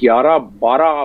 11-12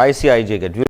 ICIJ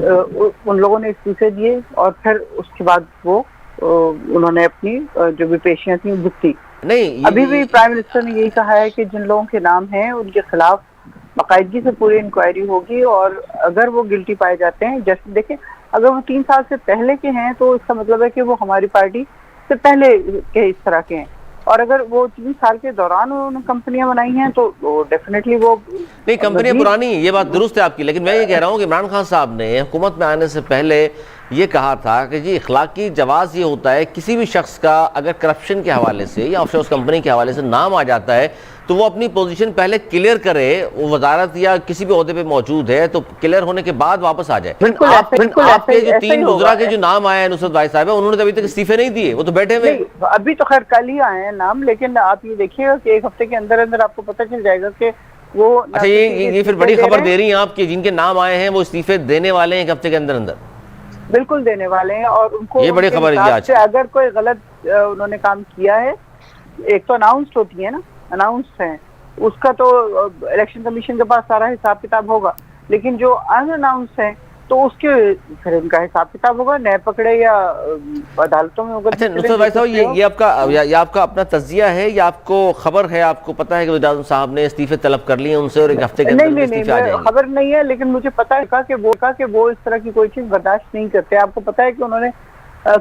ان لوگوں نے استعفے دیے اور پھر اس کے بعد وہ انہوں نے اپنی جو بھی پیشیاں تھیں بھگتی. نہیں ابھی بھی پرائم منسٹر نے یہی کہا ہے کہ جن لوگوں کے نام ہیں ان کے خلاف باقاعدگی سے پوری انکوائری ہوگی، اور اگر وہ گلٹی پائے جاتے ہیں، جیسے دیکھیں اگر وہ 3 سال سے پہلے کے ہیں تو اس کا مطلب ہے کہ وہ ہماری پارٹی سے پہلے کے اس طرح کے ہیں، اور اگر وہ 3 سال کے دوران انہوں نے کمپنیاں بنائی ہیں تو ڈیفینیٹلی وہ نہیں کمپنیاں پرانی، یہ بات درست ہے آپ کی، لیکن میں یہ کہہ رہا ہوں کہ عمران خان صاحب نے حکومت میں آنے سے پہلے یہ کہا تھا کہ جی اخلاقی جواز یہ ہوتا ہے کسی بھی شخص کا اگر کرپشن کے حوالے سے یا آف شورس کمپنی کے حوالے سے نام آ جاتا ہے تو وہ اپنی پوزیشن پہلے کلیئر کرے، وہ وزارت یا کسی بھی عہدے پہ موجود ہے تو کلیئر ہونے کے بعد واپس آ جائے. آپ کے جو 3 وزراء کے جو نام آئے ہیں نصرت بھائی صاحب انہوں نے ابھی تک استعفے نہیں دیے، وہ تو بیٹھے ہوئے. ابھی تو خیر کل ہی آئے ہیں نام، لیکن آپ یہ دیکھیے گا کہ 1 ہفتے کے اندر اندر آپ کو پتہ چل جائے گا کہ وہ. اچھا یہ پھر بڑی خبر دے رہی ہیں آپ کہ جن کے نام آئے ہیں وہ استعفے دینے والے ہیں 1 ہفتے کے اندر اندر. بالکل دینے والے ہیں، اور ان کو یہ بڑی خبر ہے آج. اگر کوئی غلط انہوں نے کام کیا ہے، ایک تو اناؤنسڈ ہوتی ہے نا، اناؤنسڈ ہیں، اس کا تو الیکشن کمیشن کے پاس سارا حساب کتاب ہوگا، لیکن جو ان اناؤنسڈ ہیں تو اس کے پھر ان کا حساب کتاب ہوگا، نئے پکڑے یا عدالتوں میں ہوگا. اچھا نصرت بھائی صاحب یہ آپ کا اپنا تجزیہ ہے یا آپ کو خبر ہے، آپ کو پتہ ہے کہ وزیر اعظم صاحب نے استعفے طلب کر لیے ان سے اور 1 ہفتے کے اندر استعفے آ جائیں گے؟ خبر نہیں ہے، لیکن مجھے پتا ہے کہ وہ اس طرح کی کوئی چیز برداشت نہیں کرتے. آپ کو پتا ہے کہ انہوں نے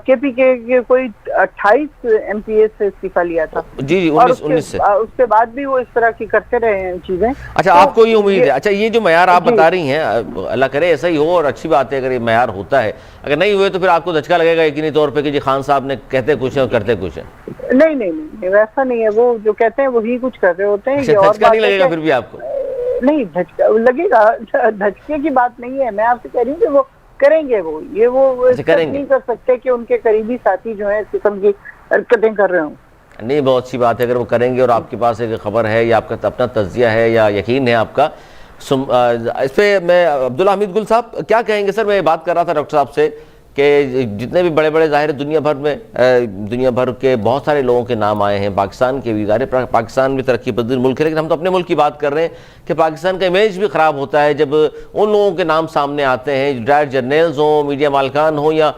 کے پی کے کوئی 28 ایم پی اے سے استعفیٰ لیا تھا. جی 19 سے. اس کے بعد بھی وہ اس طرح کی کرتے رہے ہیں چیزیں. اچھا آپ کو یہ امید ہے؟ اچھا یہ جو معیار آپ بتا رہی ہیں اللہ کرے ایسا ہی ہو، اور اچھی بات ہے اگر یہ معیار ہوتا ہے. اگر نہیں ہوئے تو پھر آپ کو دھچکا لگے گا یقینی طور پہ کہ جی خان صاحب نے کہتے کچھ ہیں اور کرتے کچھ ہیں. نہیں ویسا نہیں ہے، وہ جو کہتے ہیں وہی کچھ کر رہے ہوتے ہیں. دھچکا نہیں لگے گا پھر بھی آپ کو؟ نہیں دھچکا لگے گا، دھچکے کی بات نہیں ہے. میں آپ سے کہہ رہی ہوں کہ وہ کریں گے، وہ نہیں کر سکتے کہ ان کے قریبی ساتھی جو ہیں اس قسم کی حرکتیں کر رہے ہوں. نہیں بہت اچھی بات ہے اگر وہ کریں گے، اور آپ کے پاس ایک خبر ہے یا آپ کا اپنا تجزیہ ہے یا یقین ہے آپ کا. اس پہ میں عبداللہ حمید گل صاحب کیا کہیں گے؟ سر میں بات کر رہا تھا ڈاکٹر صاحب سے کہ جتنے بھی بڑے ظاہر دنیا بھر کے بہت سارے لوگوں کے نام آئے ہیں، پاکستان کے بھی ظاہر، پاکستان بھی ترقی پذیر ملک ہے، لیکن ہم تو اپنے ملک کی بات کر رہے ہیں کہ پاکستان کا امیج بھی خراب ہوتا ہے جب ان لوگوں کے نام سامنے آتے ہیں ریٹائرڈ جرنیلز ہوں، میڈیا مالکان ہوں یا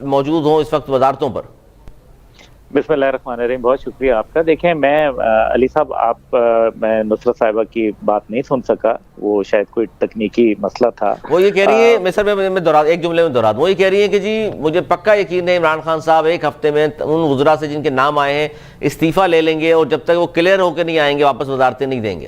موجود ہوں اس وقت وزارتوں پر. بسم اللہ الرحمن الرحیم. بہت شکریہ آپ کا. دیکھیں میں علی صاحب میں نصرت صاحبہ کی بات نہیں سن سکا، وہ شاید کوئی تکنیکی مسئلہ تھا. وہ یہ کہہ رہی ہیں میں ایک جملے میں دہرا دوں، وہ یہ کہہ رہی ہیں کہ جی مجھے پکا یقین ہے عمران خان صاحب 1 ہفتے میں ان وزراء سے جن کے نام آئے ہیں استعفیٰ لے لیں گے، اور جب تک وہ کلیئر ہو کے نہیں آئیں گے واپس وزارتیں نہیں دیں گے.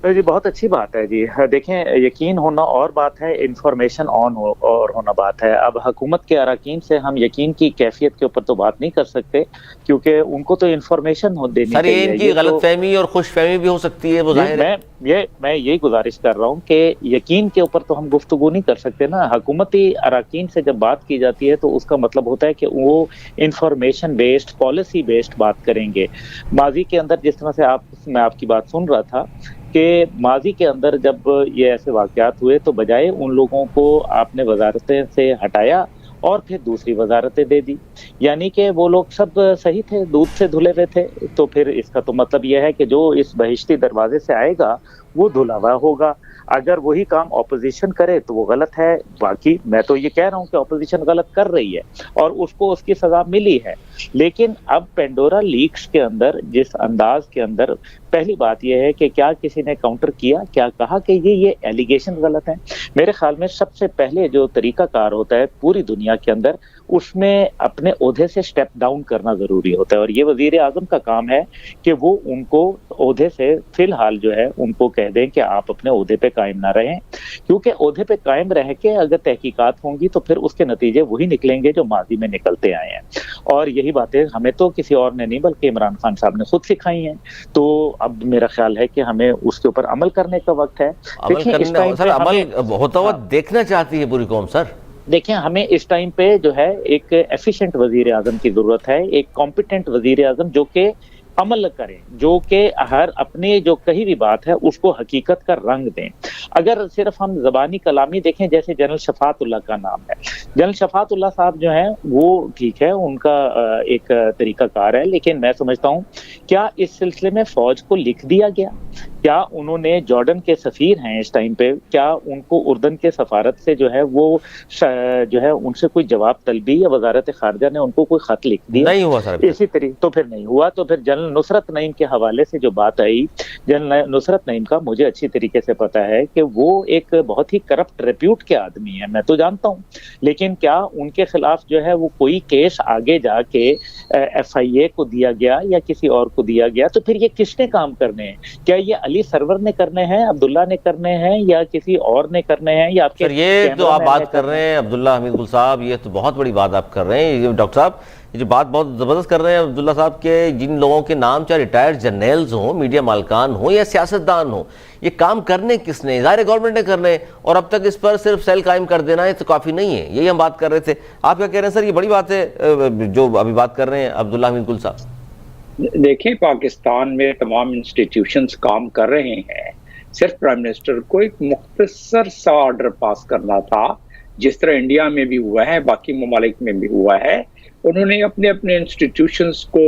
جی بہت اچھی بات ہے. جی دیکھیں یقین ہونا اور بات ہے، انفارمیشن اور ہونا بات ہے. اب حکومت کے اراکین سے ہم یقین کی کیفیت کے اوپر تو بات نہیں کر سکتے کیونکہ ان کو تو انفارمیشن دینی چاہیے. سر ان کی غلط فہمی اور خوش فہمی بھی ہو سکتی ہے، وہ ظاہر ہے. میں یہی گزارش کر رہا ہوں کہ یقین کے اوپر تو ہم گفتگو نہیں کر سکتے نا. حکومتی اراکین سے جب بات کی جاتی ہے تو اس کا مطلب ہوتا ہے کہ وہ انفارمیشن بیسڈ، پالیسی بیسڈ بات کریں گے. ماضی کے اندر جس طرح سے میں آپ کی بات سن رہا تھا کہ ماضی کے اندر جب یہ ایسے واقعات ہوئے تو بجائے ان لوگوں کو آپ نے وزارتیں سے ہٹایا اور پھر دوسری وزارتیں دے دی، یعنی کہ وہ لوگ سب صحیح تھے، دودھ سے دھلے ہوئے تھے. تو پھر اس کا تو مطلب یہ ہے کہ جو اس بہشتی دروازے سے آئے گا وہ دھلا ہوا ہوگا. اگر وہی کام اپوزیشن کرے تو وہ غلط ہے. باقی میں تو یہ کہہ رہا ہوں کہ اپوزیشن غلط کر رہی ہے اور اس کو اس کی سزا ملی ہے. لیکن اب پینڈورا لیکس کے اندر جس انداز کے اندر، پہلی بات یہ ہے کہ کیا کسی نے کاؤنٹر کیا، کیا کہا کہ یہ ایلیگیشن غلط ہیں. میرے خیال میں سب سے پہلے جو طریقہ کار ہوتا ہے پوری دنیا کے اندر، اس میں اپنے عہدے سے سٹیپ ڈاؤن کرنا ضروری ہوتا ہے، اور یہ وزیر اعظم کا کام ہے کہ وہ ان کو عہدے سے فی الحال جو ہے ان کو کہہ دیں کہ آپ اپنے عہدے پہ قائم نہ رہیں، کیونکہ عہدے پہ قائم رہ کے اگر تحقیقات ہوں گی تو پھر اس کے نتیجے وہی نکلیں گے جو ماضی میں نکلتے آئے ہیں. اور یہی باتیں ہمیں تو کسی اور نے نہیں بلکہ عمران خان صاحب نے خود سکھائی ہیں. تو اب میرا خیال ہے کہ ہمیں اس کے اوپر عمل کرنے کا وقت ہے. عمل ہوتا ہوا دیکھنا چاہتی ہے پوری قوم. سر دیکھیں ہمیں اس ٹائم پہ جو ہے ایک ایفیشینٹ وزیر اعظم کی ضرورت ہے، ایک کمپیٹنٹ وزیر اعظم جو کہ عمل کریں، جو کہ ہر اپنی جو کہی بھی بات ہے اس کو حقیقت کا رنگ دیں. اگر صرف ہم زبانی کلامی دیکھیں، جیسے جنرل شفاعت اللہ کا نام ہے، جنرل شفاعت اللہ صاحب جو ہیں وہ ٹھیک ہے، ان کا ایک طریقہ کار ہے، لیکن میں سمجھتا ہوں کیا اس سلسلے میں فوج کو لکھ دیا گیا کیا انہوں نے جارڈن کے سفیر ہیں اس ٹائم پہ, کیا ان کو اردن کے سفارت سے جو ہے وہ جو ہے ان سے کوئی جواب طلبی یا وزارت خارجہ نے ان کو کوئی خط لکھ دیا؟ نہیں ہوا سر. اسی طریقے تو پھر نہیں ہوا. تو پھر جنرل نصرت نعیم کے حوالے سے جو بات آئی, جنرل نصرت نعیم کا مجھے اچھی طریقے سے پتا ہے کہ وہ ایک بہت ہی کرپٹ ریپیوٹ کے آدمی ہیں, میں تو جانتا ہوں, لیکن کیا ان کے خلاف جو ہے وہ کوئی کیس آگے جا کے ایف آئی اے کو دیا گیا یا کسی اور کو دیا گیا؟ تو پھر یہ کس نے کام کرنے ہیں؟ کیا یہ علی سرور نے کرنے ہیں, عبداللہ نے کرنے ہیں, یا کسی اور نے کرنے ہیں, یا آپ کے یہ تو آپ بات کر رہے ہیں عبداللہ حمید گل صاحب, یہ تو بہت بڑی بات آپ کر رہے ہیں ڈاکٹر صاحب, یہ جو بات بہت زبردست کر رہے ہیں عبداللہ صاحب کہ جن لوگوں کے نام چاہے ریٹائرڈ جرنیلز ہوں, میڈیا مالکان ہوں یا سیاستدان ہوں, یہ کام کرنے کس نے؟ ظاہر گورنمنٹ نے کرنے, اور اب تک اس پر صرف سیل قائم کر دینا ہے تو کافی نہیں ہے. یہی ہم بات کر رہے تھے. آپ کیا کہہ رہے ہیں سر, یہ بڑی بات ہے جو ابھی بات کر رہے ہیں عبداللہ حمید گل صاحب؟ دیکھیں, پاکستان میں تمام انسٹیٹیوشنز کام کر رہے ہیں, صرف پرائم منسٹر کو ایک مختصر سا آرڈر پاس کرنا تھا, جس طرح انڈیا میں بھی ہوا ہے, باقی ممالک میں بھی ہوا ہے. انہوں نے اپنے اپنے انسٹیٹیوشنز کو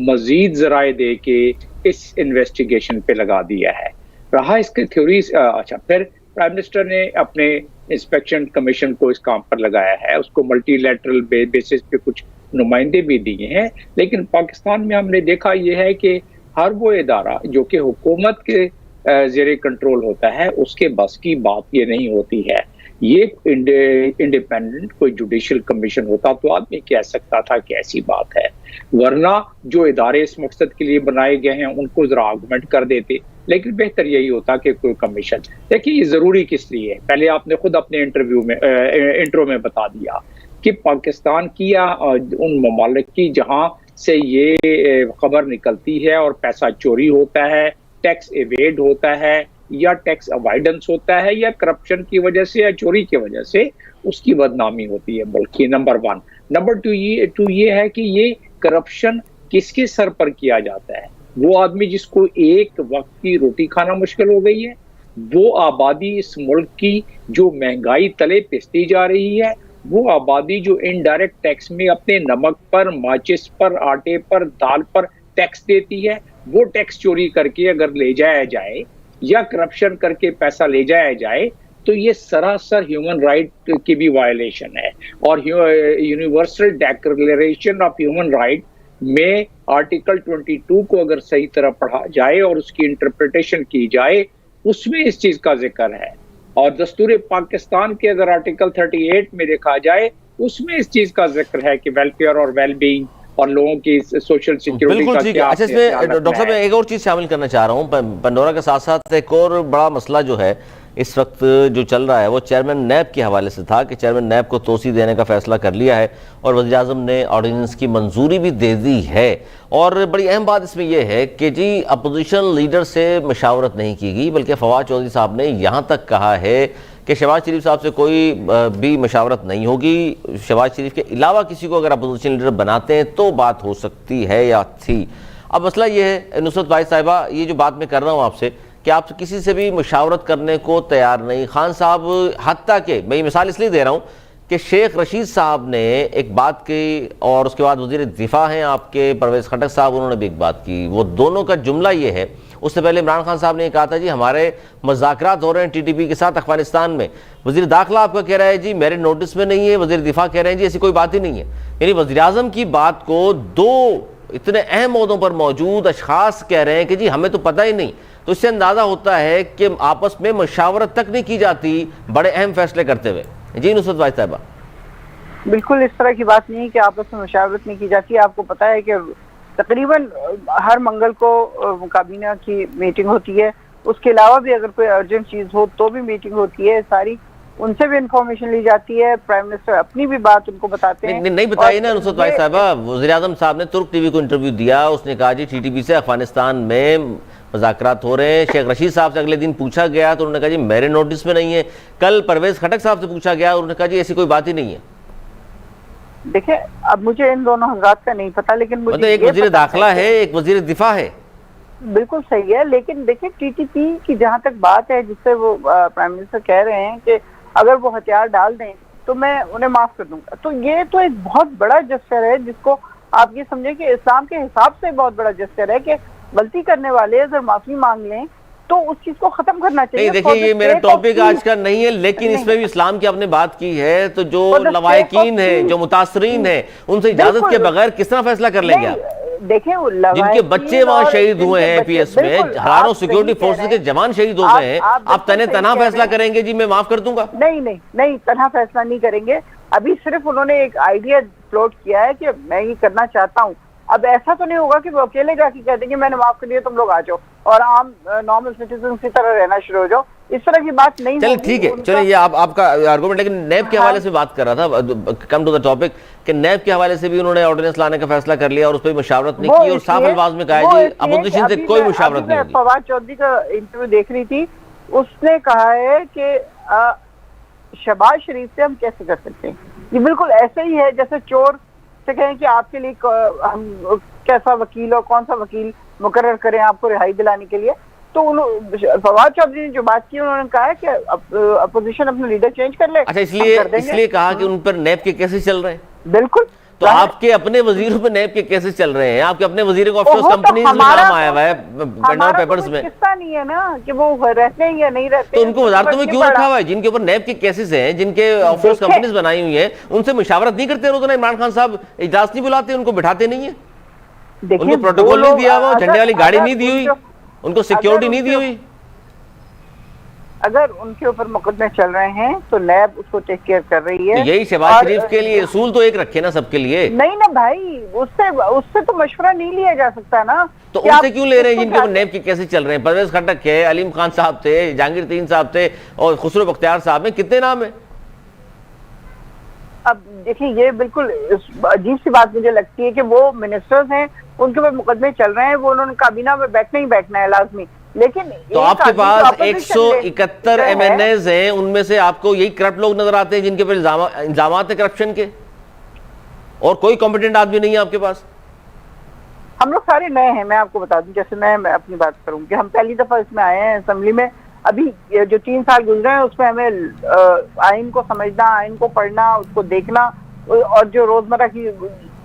مزید ذرائع دے کے اس انویسٹیگیشن پہ لگا دیا ہے. رہا اس کی تھیوریز, اچھا پھر پرائم منسٹر نے اپنے انسپیکشن کمیشن کو اس کام پر لگایا ہے, اس کو ملٹی لیٹرل بیسس پہ کچھ نمائندے بھی دیے ہیں. لیکن پاکستان میں ہم نے دیکھا یہ ہے کہ ہر وہ ادارہ جو کہ حکومت کے زیر کنٹرول ہوتا ہے, اس کے بس کی بات یہ نہیں ہوتی ہے. یہ انڈیپینڈنٹ کوئی جوڈیشل کمیشن ہوتا تو آدمی کہہ سکتا تھا کہ ایسی بات ہے, ورنہ جو ادارے اس مقصد کے لیے بنائے گئے ہیں ان کو ذرا آرگومنٹ کر دیتے. لیکن بہتر یہی ہوتا کہ کوئی کمیشن. دیکھیے یہ ضروری کس لیے ہے, پہلے آپ نے خود اپنے انٹرو میں بتا دیا کہ پاکستان کی یا ان ممالک کی جہاں سے یہ خبر نکلتی ہے اور پیسہ چوری ہوتا ہے, ٹیکس ایویڈ ہوتا ہے, یا ٹیکس اوائیڈنس ہوتا ہے, یا کرپشن کی وجہ سے یا چوری کی وجہ سے اس کی بدنامی ہوتی ہے ملک کی. نمبر 1. نمبر 2 یہ ہے کہ یہ کرپشن کس کے سر پر کیا جاتا ہے؟ وہ آدمی جس کو ایک وقت کی روٹی کھانا مشکل ہو گئی ہے, وہ آبادی اس ملک کی جو مہنگائی تلے پستی جا رہی ہے, وہ آبادی جو انڈائریکٹ ٹیکس میں اپنے نمک پر, ماچس پر, آٹے پر, دال پر ٹیکس دیتی ہے, وہ ٹیکس چوری کر کے اگر لے جایا جائے یا کرپشن کر کے پیسہ لے جایا جائے تو یہ سراسر ہیومن رائٹ کی بھی وائلیشن ہے. اور universal declaration of human right میں آرٹیکل 22 کو اگر صحیح طرح پڑھا جائے اور اس کی انٹرپریٹیشن کی جائے, اس میں اس چیز کا ذکر ہے. اور دستور پاکستان کے اگر آرٹیکل 38 میں دیکھا جائے, اس میں اس چیز کا ذکر ہے کہ ویلفیئر اور ویل بینگ اور لوگوں کی سوشل سیکیورٹی کا کیا. اچھا, اس میں ڈاکٹر صاحب میں ایک اور چیز شامل کرنا چاہ رہا ہوں. پنڈورا کے ساتھ ساتھ ایک اور بڑا مسئلہ جو ہے اس وقت جو چل رہا ہے وہ چیئرمین نیب کے حوالے سے تھا کہ چیئرمین نیب کو توسیع دینے کا فیصلہ کر لیا ہے اور وزیر اعظم نے آرڈیننس کی منظوری بھی دے دی ہے. اور بڑی اہم بات اس میں یہ ہے کہ جی اپوزیشن لیڈر سے مشاورت نہیں کی گئی, بلکہ فواد چودھری صاحب نے یہاں تک کہا ہے کہ شہباز شریف صاحب سے کوئی بھی مشاورت نہیں ہوگی. شہباز شریف کے علاوہ کسی کو اگر اپوزیشن لیڈر بناتے ہیں تو بات ہو سکتی ہے یا تھی. اب مسئلہ یہ ہے نصرت بھائی صاحبہ, یہ جو بات میں کر رہا ہوں آپ سے کہ آپ کسی سے بھی مشاورت کرنے کو تیار نہیں. خان صاحب حتیٰ کہ میں یہ مثال اس لیے دے رہا ہوں کہ شیخ رشید صاحب نے ایک بات کی, اور اس کے بعد وزیر دفاع ہیں آپ کے پرویز خٹک صاحب, انہوں نے بھی ایک بات کی. وہ دونوں کا جملہ یہ ہے, اس سے پہلے عمران خان صاحب نے یہ کہا تھا جی ہمارے مذاکرات ہو رہے ہیں ٹی ٹی پی کے ساتھ افغانستان میں. وزیر داخلہ آپ کا کہہ رہا ہے جی میرے نوٹس میں نہیں ہے, وزیر دفاع کہہ رہے ہیں جی ایسی کوئی بات ہی نہیں ہے. یعنی وزیر اعظم کی بات کو دو اتنے اہم عہدوں پر موجود اشخاص کہہ رہے ہیں کہ جی ہمیں تو پتہ ہی نہیں. تو اس سے اندازہ ہوتا ہے کہ آپس میں مشاورت تک نہیں کی جاتی بڑے اہم فیصلے کرتے ہوئے. جی نصرت بھائی صاحبہ. بالکل اس طرح کی بات نہیں کہ آپس میں مشاورت نہیں کی جاتی. آپ کو پتا ہے کہ تقریباً ہر منگل کو کابینہ کی میٹنگ ہوتی ہے, اس کے علاوہ بھی اگر کوئی ارجنٹ چیز ہو تو بھی میٹنگ ہوتی ہے ساری, ان سے بھی انفارمیشن لی جاتی ہے. پرائم منسٹر اپنی بھی بات ان کو بتاتے ہیں. نہیں بتائی نا نصرت بھائی صاحبہ, وزیر اعظم صاحب نے ترک ٹی وی کو انٹرویو دیا, اس نے کہا جی ٹی ٹی پی سے افغانستان میں مذاکرات ہو رہے ہیں. شیخ رشید صاحب سے اگلے دن پوچھا گیا تو انہوں نے کہا جی میرے نوٹس میں نہیں ہے. کل پرویز خٹک صاحب سے پوچھا گیا, انہوں نے کہا جی ایسی کوئی بات ہی نہیں ہے. دیکھیں اب مجھے ان دونوں حضرات کا نہیں پتا, لیکن مجھے ایک وزیر داخلہ ہے, ایک وزیر دفاع ہے. بالکل صحیح ہے, لیکن دیکھیں ٹی ٹی پی کی جہاں تک بات ہے جس سے وہ پرائم منسٹر کہہ رہے ہیں کہ اگر وہ ہتھیار ڈال دیں تو میں انہیں معاف کر دوں گا, تو یہ تو ایک بہت بڑا جسچر ہے جس کو آپ یہ سمجھیں کہ اسلام کے حساب سے بہت بڑا جسچر ہے کہ غلطی کرنے والے اگر معافی مانگ لیں تو اس چیز کو ختم کرنا چاہیے. نہیں دیکھیں یہ میرا ٹاپک آج کا نہیں ہے, لیکن اس میں بھی اسلام کی آپ نے بات کی ہے, تو جو لواحقین ہیں, جو متاثرین ہیں, ان سے اجازت کے بغیر کس طرح فیصلہ کر لیں گے آپ؟ دیکھیں جن کے بچے وہاں شہید ہوئے ہیں پی ایس میں, ہزاروں سیکیورٹی فورسز کے جوان شہید ہو گئے ہیں, آپ تنہا فیصلہ کریں گے جی میں معاف کر دوں گا؟ نہیں تنہا فیصلہ نہیں کریں گے. ابھی صرف انہوں نے ایک آئیڈیا فلوٹ کیا ہے کہ میں یہ کرنا چاہتا ہوں. اب ایسا تو نہیں ہوگا کہ وہ اکیلے جا کے کہہ دیں گے میں نے معاف کر دیا تم لوگ آ جاؤ اور عام نارمل سٹیزن کی طرح رہنا شروع ہو جاؤ. اس طرح کی بات نہیں ہوگی. چلیں ٹھیک ہے, چلیں یہ آپ کا آرگومنٹ, لیکن نیب کے حوالے سے بات کر رہا تھا, کم ٹو دا ٹاپک, کہ نیب کے حوالے سے بھی انہوں نے آرڈیننس لانے کا فیصلہ کر لیا اور اس پہ مشاورت نہیں کی, اور صاف الفاظ میں کہا جی اپوزیشن سے کوئی مشاورت نہیں ہوگی. فواد چودھری کا انٹرویو دیکھ رہی تھی, اس نے کہا ہے کہ شہباز شریف سے ہم کیسے کر سکتے ہیں, یہ بالکل ایسے ہی ہے جیسے چور سے کہیں کہ آپ کے لیے ہم کیسا وکیل اور کون سا وکیل مقرر کریں آپ کو رہائی دلانے کے لیے. تو فواد چودھری نے جو بات کی, انہوں نے کہا ہے کہ اپوزیشن اپنا لیڈر چینج کر لے. اچھا, اس لیے کہا کہ ان پر نیب کے کیسز چل رہے ہیں. بالکل. تو آپ کے اپنے وزیروں پہ نیب کے کیسز چل رہے ہیں, آپ کے اپنے وزیر کو آف کورس کمپنیز میں نام آیا ہوا ہے پینڈورا پیپرز میں. قصہ نہیں ہے نا کہ وہ رہتے ہیں یا نہیں رہتے. تو ان کو وزارتوں میں کیوں رکھا ہوا ہے جن کے اوپر نیب کے کیسز ہیں, جن کے آف کورس کمپنیز بنائی ہوئی ہیں, ان سے مشاورت نہیں کرتے روزانہ؟ عمران خان صاحب اجلاس نہیں بلاتے, ان کو بٹھاتے نہیں ہیں, ان کو پروٹوکول نہیں دیا ہوا, جھنڈے والی گاڑی نہیں دی ہوئی, ان کو سیکیورٹی نہیں دی ہوئی. اگر ان کے اوپر مقدمے چل رہے ہیں تو نیب اس کو ٹیک کیئر کر رہی ہے. یہی شہباز شریف کے لیے اصول تو ایک رکھے نا سب کے لیے. نہیں نا بھائی, اس سے تو مشورہ نہیں لیا جا سکتا نا. تو ان سے کیوں لے رہے ہیں جن کے اوپر نیب کے کیسے چل رہے ہیں؟ پرویز خٹک ہے, علیم خان صاحب تھے, جہانگیر ترین صاحب تھے, اور خسرو بختیار صاحب ہیں, کتنے نام ہیں. اب دیکھیں یہ بالکل عجیب سی بات مجھے لگتی ہے کہ وہ منسٹرز ہیں, ان کے اوپر مقدمے چل رہے ہیں, وہ انہوں نے کابینہ میں بیٹھنا ہی بیٹھنا ہے لازمی. لیکن تو آپ کے پاس 171 ایم این ایز ہیں, ان میں سے آپ کو یہی کرپٹ لوگ نظر آتے ہیں جن کے اوپر الزامات ہیں کرپشن کے, اور کوئی کمپیٹنٹ آدمی نہیں ہے آپ کے پاس. ہم لوگ سارے نئے ہیں, میں آپ کو بتا دوں, جیسے میں اپنی بات کروں کہ ہم پہلی دفعہ اس میں آئے ہیں اسمبلی میں. ابھی جو 3 سال گزرے ہیں اس میں ہمیں آئین کو سمجھنا, آئین کو پڑھنا, اس کو دیکھنا, اور جو روزمرہ کی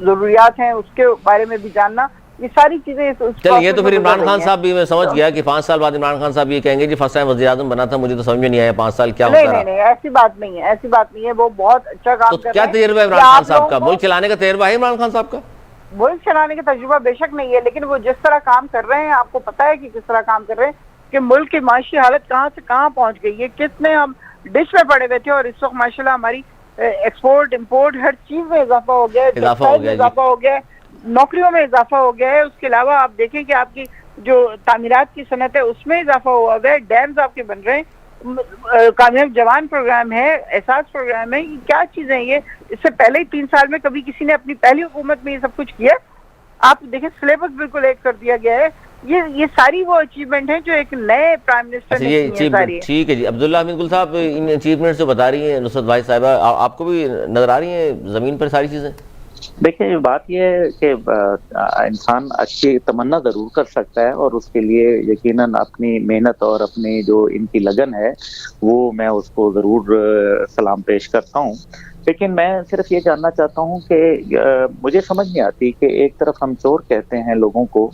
ضروریات ہیں اس کے بارے میں بھی جاننا, یہ ساری چیزیں. چل یہ تو پھر عمران خان صاحب بھی, میں سمجھ گیا کہ 5 سال بعد عمران خان صاحب یہ کہیں گے جی فرسٹ ٹائم وزیر اعظم بنا تھا, مجھے تو سمجھ میں نہیں آیا 5 سال کیا ہوتا رہا. نہیں ایسی بات نہیں ہے, ایسی بات نہیں ہے, وہ بہت اچھا کام کر رہے ہیں. کیا تجربہ ہے عمران خان صاحب کا؟ ملک چلانے کا تجربہ ہے عمران خان صاحب کا؟ ملک چلانے کا تجربہ بے شک نہیں ہے, لیکن وہ جس طرح کام کر رہے ہیں, آپ کو پتا ہے کہ کس طرح کام کر رہے ہیں, کہ ملک کی معاشی حالت کہاں سے کہاں پہنچ گئی ہے, کتنے ہم ڈش میں پڑے ہوئے تھے, اور اس وقت ماشاءاللہ ہماری ایکسپورٹ امپورٹ ہر چیز میں اضافہ ہو گیا ہے, اضافہ ہو گیا ہے, نوکریوں میں اضافہ ہو گیا ہے. اس کے علاوہ آپ دیکھیں کہ آپ کی جو تعمیرات کی صنعت ہے اس میں اضافہ ہوا ہے, ڈیمز آپ کے بن رہے ہیں, کامیاب جوان پروگرام ہے, احساس پروگرام ہے. یہ کیا چیزیں ہیں یہ؟ اس سے پہلے ہی 3 سال میں کبھی کسی نے اپنی پہلی حکومت میں یہ سب کچھ کیا؟ آپ دیکھیں سلیبس بالکل ایک کر دیا گیا ہے. یہ ساری وہ اچیومنٹ ہیں جو ایک نئے پرائم منسٹر نے کی ہیں. ٹھیک ہے جی, عبداللہ حمید گل صاحب ان اچیومنٹس جو بتا رہی ہیں نصرت بھائی صاحبہ, آپ کو بھی نظر آ رہی ہیں زمین پر ساری چیزیں؟ دیکھیں بات یہ ہے کہ انسان اچھی تمنا ضرور کر سکتا ہے, اور اس کے لیے یقیناً اپنی محنت اور اپنی جو ان کی لگن ہے وہ میں اس کو ضرور سلام پیش کرتا ہوں. لیکن میں صرف یہ جاننا چاہتا ہوں کہ مجھے سمجھ نہیں آتی کہ ایک طرف ہم چور کہتے ہیں لوگوں کو,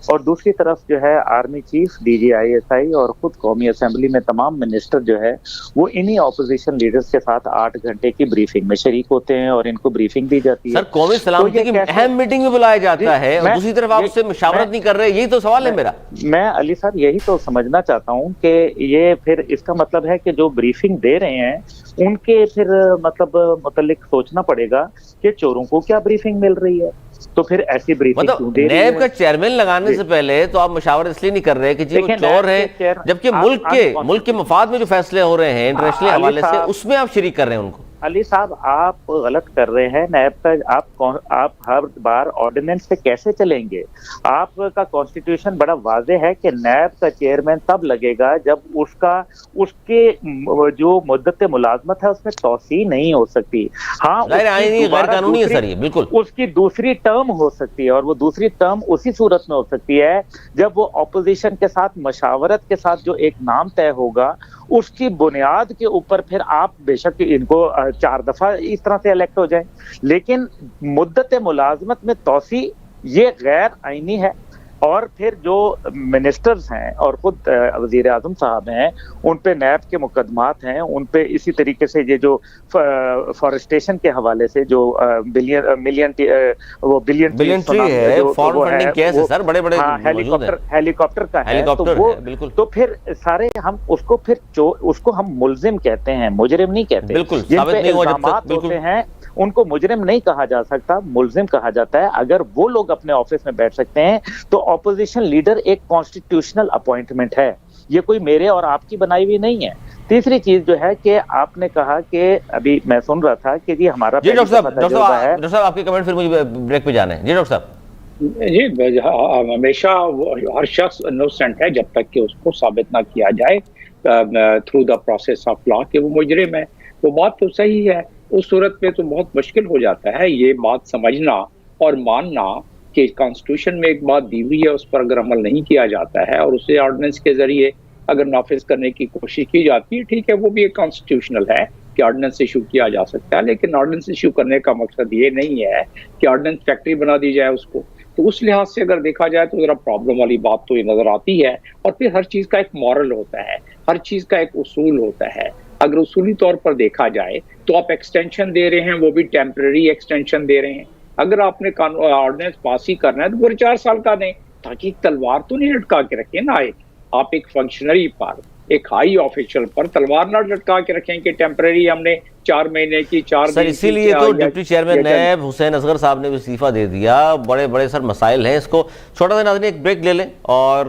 اور دوسری طرف جو ہے army chief, D G I S I اور خود قومی اسمبلی میں تمام منسٹر جو ہے وہ انہی اپوزیشن لیڈرز کے ساتھ 8 گھنٹے کی بریفنگ میں شریک ہوتے ہیں, اور ان کو بریفنگ دی جاتی ہے. سر قومی سلامتی کی اہم میٹنگ میں بلایا جاتا ہے, اور دوسری طرف آپ اس سے مشاورت نہیں کر رہے, یہی تو سوال ہے میرا. میں علی صاحب یہی تو سمجھنا چاہتا ہوں کہ یہ پھر اس کا مطلب ہے کہ جو بریفنگ دے رہے ہیں ان کے پھر مطلب متعلق سوچنا پڑے گا کہ چوروں کو کیا بریفنگ مل رہی ہے, تو پھر ایسی بریفنگ کیوں دے رہی ہے؟ نیب کا چیئرمین لگانے سے پہلے تو آپ مشاورت اس لیے نہیں کر رہے کہ جی وہ چور ہیں, جبکہ ملک کے مفاد میں جو فیصلے ہو رہے ہیں انٹرنیشنل حوالے سے اس میں آپ شریک کر رہے ہیں ان کو. علی صاحب آپ غلط کر رہے ہیں. نیب کا آپ ہر بار آرڈیننس سے کیسے چلیں گے؟ آپ کا کانسٹیٹیوشن بڑا واضح ہے کہ نیب کا چیئرمین تب لگے گا جب اس کے جو مدت ملازمت ہے اس میں توسیع نہیں ہو سکتی. ہاں غیر قانونی ہے سر یہ بالکل. اس کی دوسری ٹرم ہو سکتی ہے, اور وہ دوسری ٹرم اسی صورت میں ہو سکتی ہے جب وہ اپوزیشن کے ساتھ مشاورت کے ساتھ جو ایک نام طے ہوگا اس کی بنیاد کے اوپر پھر آپ بے شک ان کو 4 دفعہ اس طرح سے الیکٹ ہو جائیں. لیکن مدت ملازمت میں توسیع یہ غیر آئینی ہے. اور پھر جو منسٹرز ہیں اور خود وزیر اعظم صاحب ہیں ان پہ نیب کے مقدمات ہیں، ان پہ اسی طریقے سے یہ جو فارسٹیشن کے حوالے سے جو بلین ٹری ہے، فارن فنڈنگ کیس ہے سر، بڑے بڑے ہیلی کاپٹر کا ہے، تو پھر سارے ہم اس کو ہم ملزم کہتے ہیں، مجرم نہیں کہتے. بالکل جن پہ الزامات ہوتے ہیں ان کو مجرم نہیں کہا جا سکتا، ملزم کہا جاتا ہے. اگر وہ لوگ اپنے آفس میں بیٹھ سکتے ہیں تو اپوزیشن لیڈر ایک کانسٹیٹیوشنل اپوائنٹمنٹ ہے، یہ کوئی میرے اور آپ کی بنائی ہوئی نہیں ہے. تیسری چیز جو ہے کہ آپ نے کہا کہ ابھی میں سن رہا تھا کہ جی ہمارا ڈاکٹر صاحب آپ کے کمنٹ، پھر مجھے بریک پہ جانا ہے. جی ڈاکٹر صاحب. جی ہمیشہ ہر شخص انوسنٹ ہے جب تک کہ اس کو ثابت نہ کیا جائے through the process of law کہ وہ مجرم ہے. وہ بات تو صحیح ہے، اس صورت میں تو بہت مشکل ہو جاتا ہے یہ بات سمجھنا اور ماننا کہ کانسٹیٹیوشن میں ایک بات دی ہوئی ہے اس پر اگر عمل نہیں کیا جاتا ہے اور اسے آرڈیننس کے ذریعے اگر نافذ کرنے کی کوشش کی جاتی ہے، ٹھیک ہے وہ بھی ایک کانسٹیٹیوشنل ہے کہ آرڈیننس ایشو کیا جا سکتا ہے، لیکن آرڈیننس ایشو کرنے کا مقصد یہ نہیں ہے کہ آرڈیننس فیکٹری بنا دی جائے اس کو. تو اس لحاظ سے اگر دیکھا جائے تو ذرا پرابلم والی بات تو یہ نظر آتی ہے. اور پھر ہر چیز کا ایک مورل ہوتا ہے، ہر چیز کا ایک اصول ہوتا ہے. اگر اصولی طور پر دیکھا جائے تو آپ ایکسٹینشن دے رہے ہیں، وہ بھی ٹیمپرری ایکسٹینشن دے رہے ہیں. اگر آپ نے آرڈیننس پاس ہی کرنا ہے تو پورے 4 سال کا دیں، تاکہ ایک تلوار تو نہیں لٹکا کے رکھیں نا. آپ ایک فنکشنری پر، ایک ہائی آفیشل پر تلوار نہ لٹکا کے رکھیں کہ ٹیمپرری ہم نے 4 مہینے کی 4 دن. سر اسی لیے تو ڈپٹی چیئرمین نیب حسین اصغر صاحب نے بھی استعفیٰ دے دیا. بڑے بڑے سر مسائل ہیں. اس کو چھوٹا سا ناظرین ایک بریک لے لیں، اور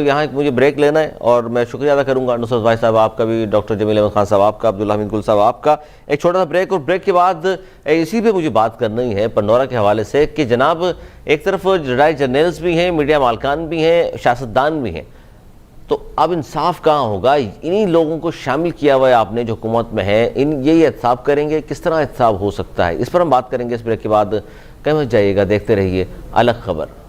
یہاں مجھے بریک لینا ہے. اور میں شکریہ ادا کروں گا نصرت بھائی صاحب آپ کا بھی، ڈاکٹر جمیل احمد خان صاحب آپ کا، عبداللہ حمید گل صاحب آپ کا. ایک چھوٹا سا بریک، اور بریک کے بعد اسی پہ مجھے بات کرنی ہے پنڈورا کے حوالے سے کہ جناب ایک طرف ریٹائرڈ جرنیلز بھی ہیں، میڈیا مالکان بھی ہیں، سیاستدان بھی ہیں، تو اب انصاف کہاں ہوگا؟ انہی لوگوں کو شامل کیا ہوا ہے آپ نے جو حکومت میں ہے، یہی احتساب کریں گے؟ کس طرح احتساب ہو سکتا ہے؟ اس پر ہم بات کریں گے اس بریک کے بعد. کہیں مت جائیے گا، دیکھتے رہیے الگ خبر.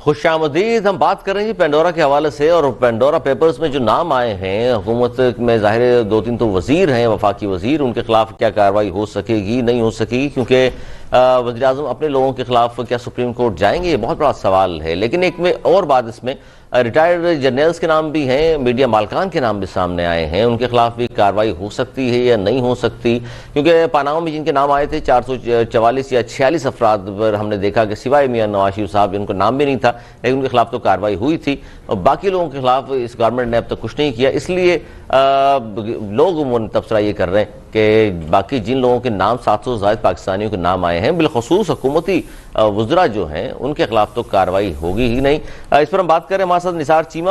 خوش آمدید. ہم بات کر رہے ہیں پینڈورا کے حوالے سے، اور پینڈورا پیپرز میں جو نام آئے ہیں حکومت میں، ظاہر 2-3 تو وزیر ہیں، وفاقی وزیر، ان کے خلاف کیا کارروائی ہو سکے گی نہیں ہو سکے گی، کیونکہ وزیر اعظم اپنے لوگوں کے خلاف کیا سپریم کورٹ جائیں گے؟ یہ بہت بڑا سوال ہے. لیکن ایک میں اور بات اس میں ریٹائرڈ جرنیلز کے نام بھی ہیں، میڈیا مالکان کے نام بھی سامنے آئے ہیں. ان کے خلاف بھی کارروائی ہو سکتی ہے یا نہیں ہو سکتی؟ کیونکہ پاناما میں جن کے نام آئے تھے 444 یا 46 افراد پر ہم نے دیکھا کہ سوائے میاں نواز شریف صاحب جن کو نام بھی نہیں تھا، لیکن ان کے خلاف تو کارروائی ہوئی تھی، اور باقی لوگوں کے خلاف اس گورنمنٹ نے اب تک کچھ نہیں کیا. اس لیے لوگ تبصرہ یہ کر رہے ہیں کہ باقی جن لوگوں کے نام 700 زائد پاکستانیوں کے نام آئے ہیں، بالخصوص حکومتی وزراء جو ہیں، ان کے خلاف تو کارروائی ہوگی ہی نہیں. اس پر ہم بات کریں. ہمارے ساتھ نثار چیمہ،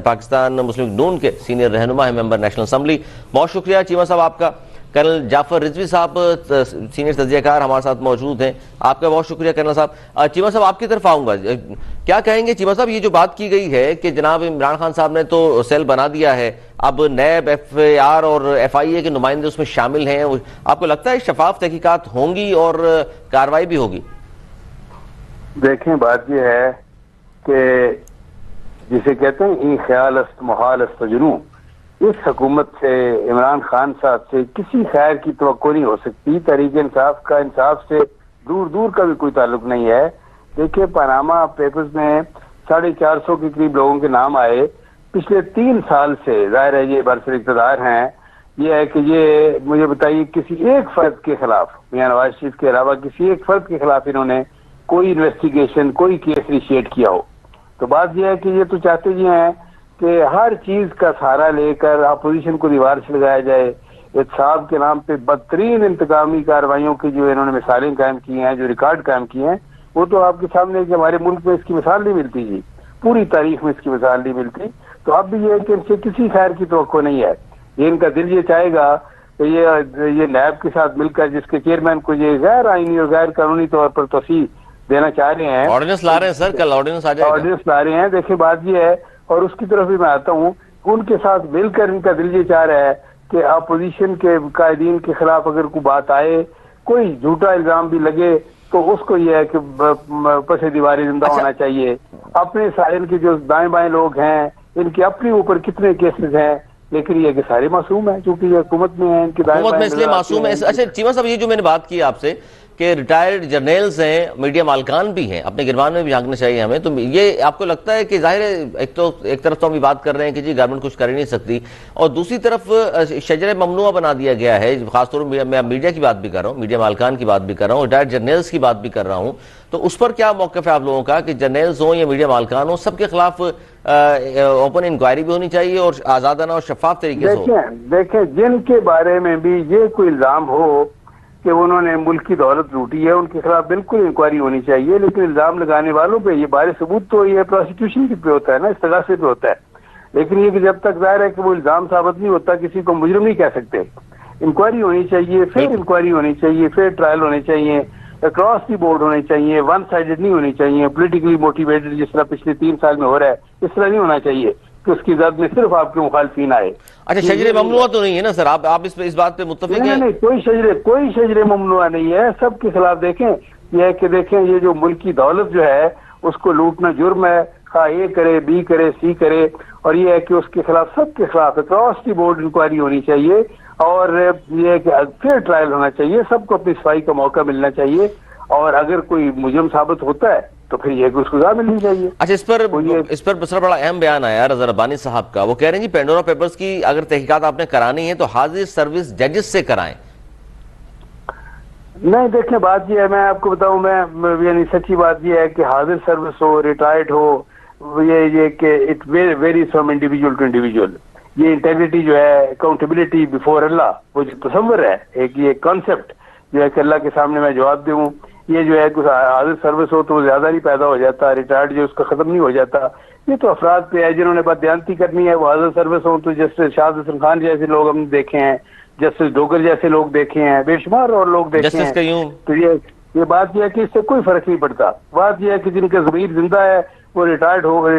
پاکستان مسلم لیگ نون کے سینئر رہنما ہیں، ممبر نیشنل اسمبلی. بہت شکریہ چیمہ صاحب آپ کا. کرنل جعفر رضوی صاحب سینئر تجزیہ کار ہمارے ساتھ موجود ہیں، آپ کا بہت شکریہ کرنل صاحب. چیمہ صاحب آپ کی طرف آؤں گا، کیا کہیں گے چیمہ صاحب؟ یہ جو بات کی گئی ہے کہ جناب عمران خان صاحب نے تو سیل بنا دیا ہے، اب نیب، ایف اے آر اور ایف آئی اے کے نمائندے اس میں شامل ہیں، آپ کو لگتا ہے شفاف تحقیقات ہوں گی اور کارروائی بھی ہوگی؟ دیکھیں بات یہ ہے کہ جسے کہتے ہیں ای خیال است محال است جنوں، اس حکومت سے، عمران خان صاحب سے کسی خیر کی توقع نہیں ہو سکتی. تحریک انصاف کا انصاف سے دور دور کا بھی کوئی تعلق نہیں ہے. دیکھیں پاناما پیپرز میں 450 کے قریب لوگوں کے نام آئے پچھلے 3 سال سے. ظاہر ہے یہ برسر اقتدار ہیں. یہ ہے کہ یہ مجھے بتائیے کسی ایک فرد کے خلاف، میاں نواز شریف کے علاوہ کسی ایک فرد کے خلاف انہوں نے کوئی انویسٹیگیشن، کوئی کیس انیشیٹ کیا ہو؟ تو بات یہ ہے کہ یہ تو چاہتے یہ ہیں کہ ہر چیز کا سہارا لے کر اپوزیشن کو دیوار سے لگایا جائے. احتساب کے نام پہ بدترین انتقامی کارروائیوں کی جو انہوں نے مثالیں قائم کی ہیں، جو ریکارڈ قائم کیے ہیں، وہ تو آپ کے سامنے ہے کہ ہمارے ملک میں اس کی مثال نہیں ملتی جی، پوری تاریخ میں اس کی مثال نہیں ملتی. تو اب بھی یہ ہے کہ ان سے کسی خیر کی توقع نہیں ہے. یہ ان کا دل یہ چاہے گا کہ یہ نیب کے ساتھ مل کر، جس کے چیئرمین کو یہ غیر آئینی اور غیر قانونی طور پر توسیع دینا چاہ رہے ہیں. آرڈیننس لا رہے ہیں سر, کل آرڈیننس آ جائے گا. آرڈیننس لا رہے ہیں. دیکھیں بات یہ ہے, اور اس کی طرف بھی میں آتا ہوں, ان کے ساتھ مل کر ان کا دل یہ چاہ رہا ہے کہ اپوزیشن کے قائدین کے خلاف اگر کوئی بات آئے, کوئی جھوٹا الزام بھی لگے, تو اس کو یہ ہے کہ پس دیواری زندہ ہونا چاہیے. اپنے ان کے جو دائیں بائیں لوگ ہیں, ان کے اپنے اوپر کتنے کیسز ہیں, لیکن یہ کہ سارے معصوم ہیں چونکہ یہ حکومت میں ہیں, ان کی حکومت میں اس لیے معصوم ہے. اچھا چیمہ صاحب, یہ جو میں نے بات کی آپ سے کہ ریٹائرڈ جرنیلز ہیں, میڈیا مالکان بھی ہیں, اپنے گربان میں بھی جھانکنا چاہیے ہمیں, تو یہ آپ کو لگتا ہے کہ ظاہر ہے ایک طرف تو ہم بھی بات کر رہے ہیں کہ جی گورنمنٹ کچھ کر ہی نہیں سکتی, اور دوسری طرف شجر ممنوعہ بنا دیا گیا ہے, خاص طور پر میں میڈیا کی بات بھی کر رہا ہوں, میڈیا مالکان کی بات بھی کر رہا ہوں, ریٹائرڈ جرنیلز کی بات بھی کر رہا ہوں, تو اس پر کیا موقف ہے آپ لوگوں کا کہ جرنیلز ہوں یا میڈیا مالکان ہوں, سب کے خلاف اوپن انکوائری بھی ہونی چاہیے اور آزادانہ اور شفاف طریقے سے ہو؟ دیکھیں جن کے بارے میں بھی یہ کوئی الزام ہو کہ انہوں نے ملک کی دولت لوٹی ہے, ان کے خلاف بالکل انکوائری ہونی چاہیے, لیکن الزام لگانے والوں پہ یہ بارے ثبوت تو یہ پروسیکیوشن پہ ہوتا ہے نا, استغاثے پہ ہوتا ہے. لیکن یہ کہ جب تک ظاہر ہے کہ وہ الزام ثابت نہیں ہوتا, کسی کو مجرم نہیں کہہ سکتے. انکوائری ہونی چاہیے, پھر انکوائری ہونی چاہیے, پھر ٹرائل ہونے چاہیے, اکراس دی بورڈ ہونے چاہیے, ون سائیڈڈ نہیں ہونی چاہیے, پولیٹیکلی موٹیویٹڈ جس طرح پچھلے 3 سال میں ہو رہا ہے, اس طرح نہیں ہونا چاہیے کہ اس کی زد میں صرف آپ کے مخالفین آئے. اچھا شجر ممنوعہ تو نہیں ہے نا سر, آپ اس بات پہ متفق ہیں؟ نہیں, کوئی شجر ممنوعہ نہیں ہے. سب کے خلاف دیکھیں یہ ہے کہ دیکھیں یہ جو ملک کی دولت جو ہے اس کو لوٹنا جرم ہے, خواہ اے کرے, بی کرے, سی کرے, اور یہ ہے کہ اس کے خلاف سب کے خلاف اکراس دی بورڈ انکوائری ہونی چاہیے, اور یہ ہے کہ پھر ٹرائل ہونا چاہیے, سب کو اپنی صفائی کا موقع ملنا چاہیے, اور اگر کوئی مجرم ثابت ہوتا ہے تو پھر یہ کہ اس کو سزا ملنی چاہیے. اچھا اس پر بسرا بڑا اہم بیان آیا رضا ربانی صاحب کا, وہ کہہ رہے ہیں جی پینڈورا پیپرز کی اگر تحقیقات آپ نے کرانی ہے تو حاضر سروس ججز سے کرائیں. نہیں دیکھیں بات یہ ہے, میں آپ کو بتاؤں, میں یعنی سچی بات یہ ہے کہ حاضر سروس ہو, ریٹائرڈ ہو, یہ کہ it varies from individual to individual. یہ انٹیگریٹی جو ہے, اکاؤنٹیبلٹی بیفور اللہ, وہ جو تصور ہے ایک یہ کانسیپٹ جو ہے کہ اللہ کے سامنے میں جواب دوں, یہ جو ہے کہ حاضر سروس ہو تو وہ زیادہ نہیں پیدا ہو جاتا, ریٹائرڈ جو اس کا ختم نہیں ہو جاتا. یہ تو افراد پہ ہے جنہوں نے بددیانتی کرنی ہے, وہ حاضر سروس ہوں. تو جسٹس شاہد حسن خان جیسے لوگ ہم نے دیکھے ہیں, جسٹس ڈوگر جیسے لوگ دیکھے ہیں, بے شمار اور لوگ دیکھے ہیں. تو یہ بات یہ ہے کہ اس سے کوئی فرق نہیں پڑتا. بات یہ ہے کہ جن کا ضمیر زندہ ہے وہ ریٹائرڈ ہو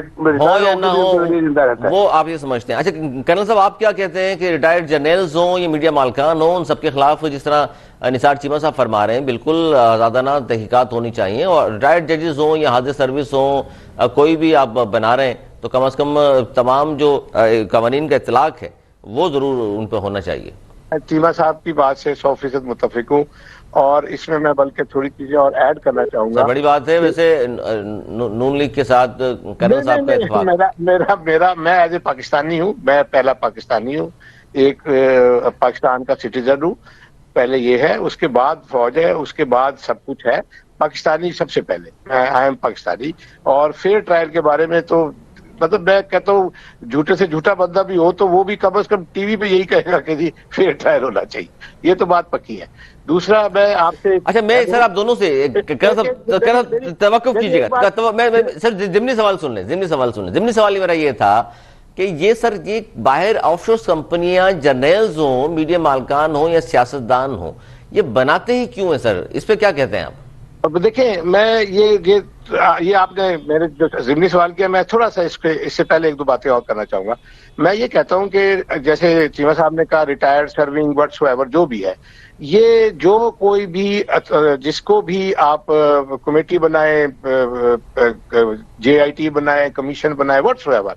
یا نہ ہو, وہ آپ یہ سمجھتے ہیں. اچھا کرنل صاحب, آپ کیا کہتے ہیں کہ ریٹائرڈ جرنیلز ہوں یا میڈیا مالکان ہوں, ان سب کے خلاف جس طرح نثار چیمہ صاحب فرما رہے ہیں بالکل آزادانہ تحقیقات ہونی چاہیے, اور ریٹائرڈ ججز ہوں یا حاضر سروس ہوں, کوئی بھی آپ بنا رہے ہیں تو کم از کم تمام جو قوانین کا اطلاق ہے وہ ضرور ان پہ ہونا چاہیے. چیمہ صاحب کی بات سے 100% متفق ہوں, اور اس میں میں بلکہ تھوڑی چیزیں اور ایڈ کرنا چاہوں گا. بڑی بات ہے ویسے نون لیگ کے ساتھ کرنل صاحب کا اتفاق. میں ایز اے پاکستانی ہوں, میں پہلا پاکستانی ہوں, ایک پاکستان کا سٹیزن ہوں. پہلے یہ ہے, اس کے بعد فوج ہے, اس کے بعد سب کچھ ہے. پاکستانی سب سے پہلے, آئی ایم پاکستانی. اور فیئر ٹرائل کے بارے میں تو مطلب میں کہتا ہوں جھوٹے سے جھوٹا بندہ بھی ہو تو وہ بھی کم از کم ٹی وی پہ یہی کہے گا کہ جی فیئر ٹرائل ہونا چاہیے. یہ تو بات پکی ہے. دوسرا میں آپ سے, اچھا میں سر آپ دونوں سے توقف کیجیے گا, سر ضمنی سوال سن لیں. ضمنی سوال میرا یہ تھا کہ یہ سر یہ باہر آف شور کمپنیاں جرنیلز ہوں, میڈیا مالکان ہوں یا سیاستدان ہوں, یہ بناتے ہی کیوں ہیں سر؟ اس پہ کیا کہتے ہیں آپ؟ دیکھیں میں یہ آپ نے میرے جو ضمنی سوال کیا, میں تھوڑا سا اس سے پہلے 1-2 باتیں اور کرنا چاہوں گا. میں یہ کہتا ہوں کہ جیسے چیمہ صاحب نے کہا ریٹائرڈ سرونگ وٹس ایور جو بھی ہے, یہ جو کوئی بھی جس کو بھی آپ کمیٹی بنائیں, JIT بنائیں, کمیشن بنائیں, وٹس ایور,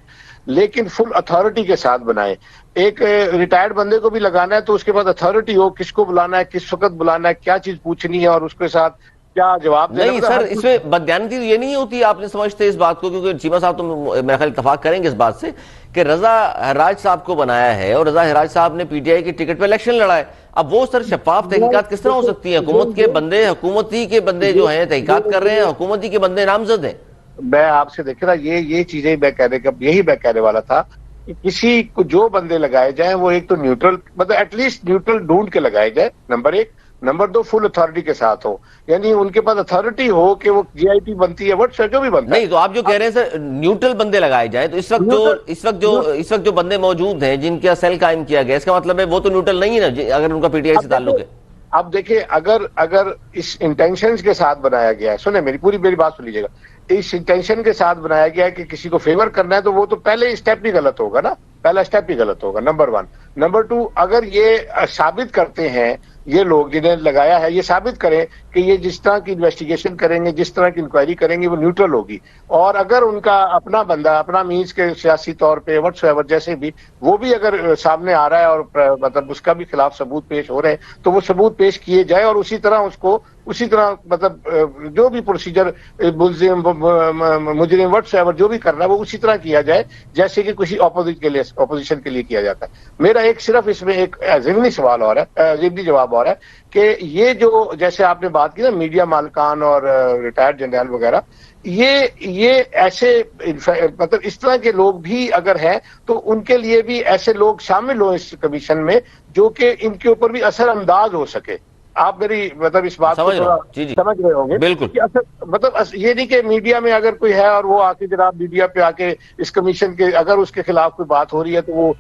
لیکن فل اتھارٹی کے ساتھ بنائیں. ایک ریٹائرڈ بندے کو بھی لگانا ہے تو اس کے پاس اتھارٹی ہو, کس کو بلانا ہے, کس وقت بلانا ہے, کیا چیز پوچھنی ہے, اور اس کے ساتھ کیا جواب دینا. نہیں سر, اس میں بددیانتی یہ نہیں ہوتی, آپ نے سمجھتے اس بات کو, کیونکہ چیمہ صاحب تو میرا خیال اتفاق کریں گے اس بات سے کہ رضا ہراج صاحب کو بنایا ہے, اور رضا ہراج صاحب نے PTI کی ٹکٹ پہ الیکشن لڑا ہے. اب وہ سر شفاف تحقیقات کس طرح ہو سکتی ہیں؟ حکومتی کے بندے جو ہیں تحقیقات کر رہے ہیں, حکومتی کے بندے نامزد ہیں. میں آپ سے دیکھ رہا, یہ چیزیں یہی میں کہنے والا تھا کہ کسی کو جو بندے لگائے جائیں وہ ایک تو نیوٹرل, مطلب ایٹ لیسٹ نیوٹرل ڈھونڈ کے لگائے جائے, نمبر 1. نمبر 2, فل اتھارٹی کے ساتھ ہو, یعنی ان کے پاس اتھارٹی ہو کہ وہ JIT بنتی ہے, وٹس جو بھی بنتا ہے. نہیں تو آپ جو کہہ رہے ہیں سر نیوٹرل بندے لگائے جائیں, تو اس وقت جو بندے موجود ہیں جن کا سیل قائم کیا گیا, اس کا مطلب ہے وہ تو نیوٹرل نہیں ہے نا اگر ان کا PTI سے تعلق ہے. اب دیکھیں اگر اس انٹینشن کے ساتھ بنایا گیا ہے، سنیں میری بات سن لیجیے گا، اس انٹینشن کے ساتھ بنایا گیا ہے کہ کسی کو فیور کرنا ہے تو وہ تو پہلے اسٹیپ ہی غلط ہوگا نا، پہلا اسٹیپ ہی غلط ہوگا، نمبر 1۔ نمبر 2، اگر یہ ثابت کرتے ہیں یہ لوگ جنہیں لگایا ہے، یہ ثابت کریں کہ یہ جس طرح کی انویسٹیگیشن کریں گے، جس طرح کی انکوائری کریں گے وہ نیوٹرل ہوگی، اور اگر ان کا اپنا بندہ اپنا مینس کے سیاسی طور پہ وٹس ایور جیسے بھی وہ بھی اگر سامنے آ رہا ہے اور مطلب اس کا بھی خلاف ثبوت پیش ہو رہے ہیں تو وہ ثبوت پیش کیے جائے، اور اسی طرح مطلب جو بھی پروسیجر مجرم وٹس ایور جو بھی کرنا ہے وہ اسی طرح کیا جائے جیسے کہ کسی اپوزیشن کے لیے کیا جاتا ہے۔ میرا صرف اس میں ایک ضمنی سوال اور ہے، ضمنی جواب اور ہے کہ یہ جو جیسے آپ نے بات کی نا میڈیا مالکان اور ریٹائرڈ جنرل وغیرہ، یہ ایسے مطلب اس طرح کے لوگ بھی اگر ہیں تو ان کے لیے بھی ایسے لوگ شامل ہوں اس کمیشن میں جو کہ ان کے اوپر بھی اثر انداز ہو سکے۔ آپ میری مطلب اس بات کو سمجھ رہے ہوں گے، بالکل، مطلب یہ نہیں کہ میڈیا میں اگر کوئی ہے اور وہ آ کے جناب میڈیا پہ آ کے اس کمیشن کے اگر اس کے خلاف کوئی بات ہو رہی ہے تو وہ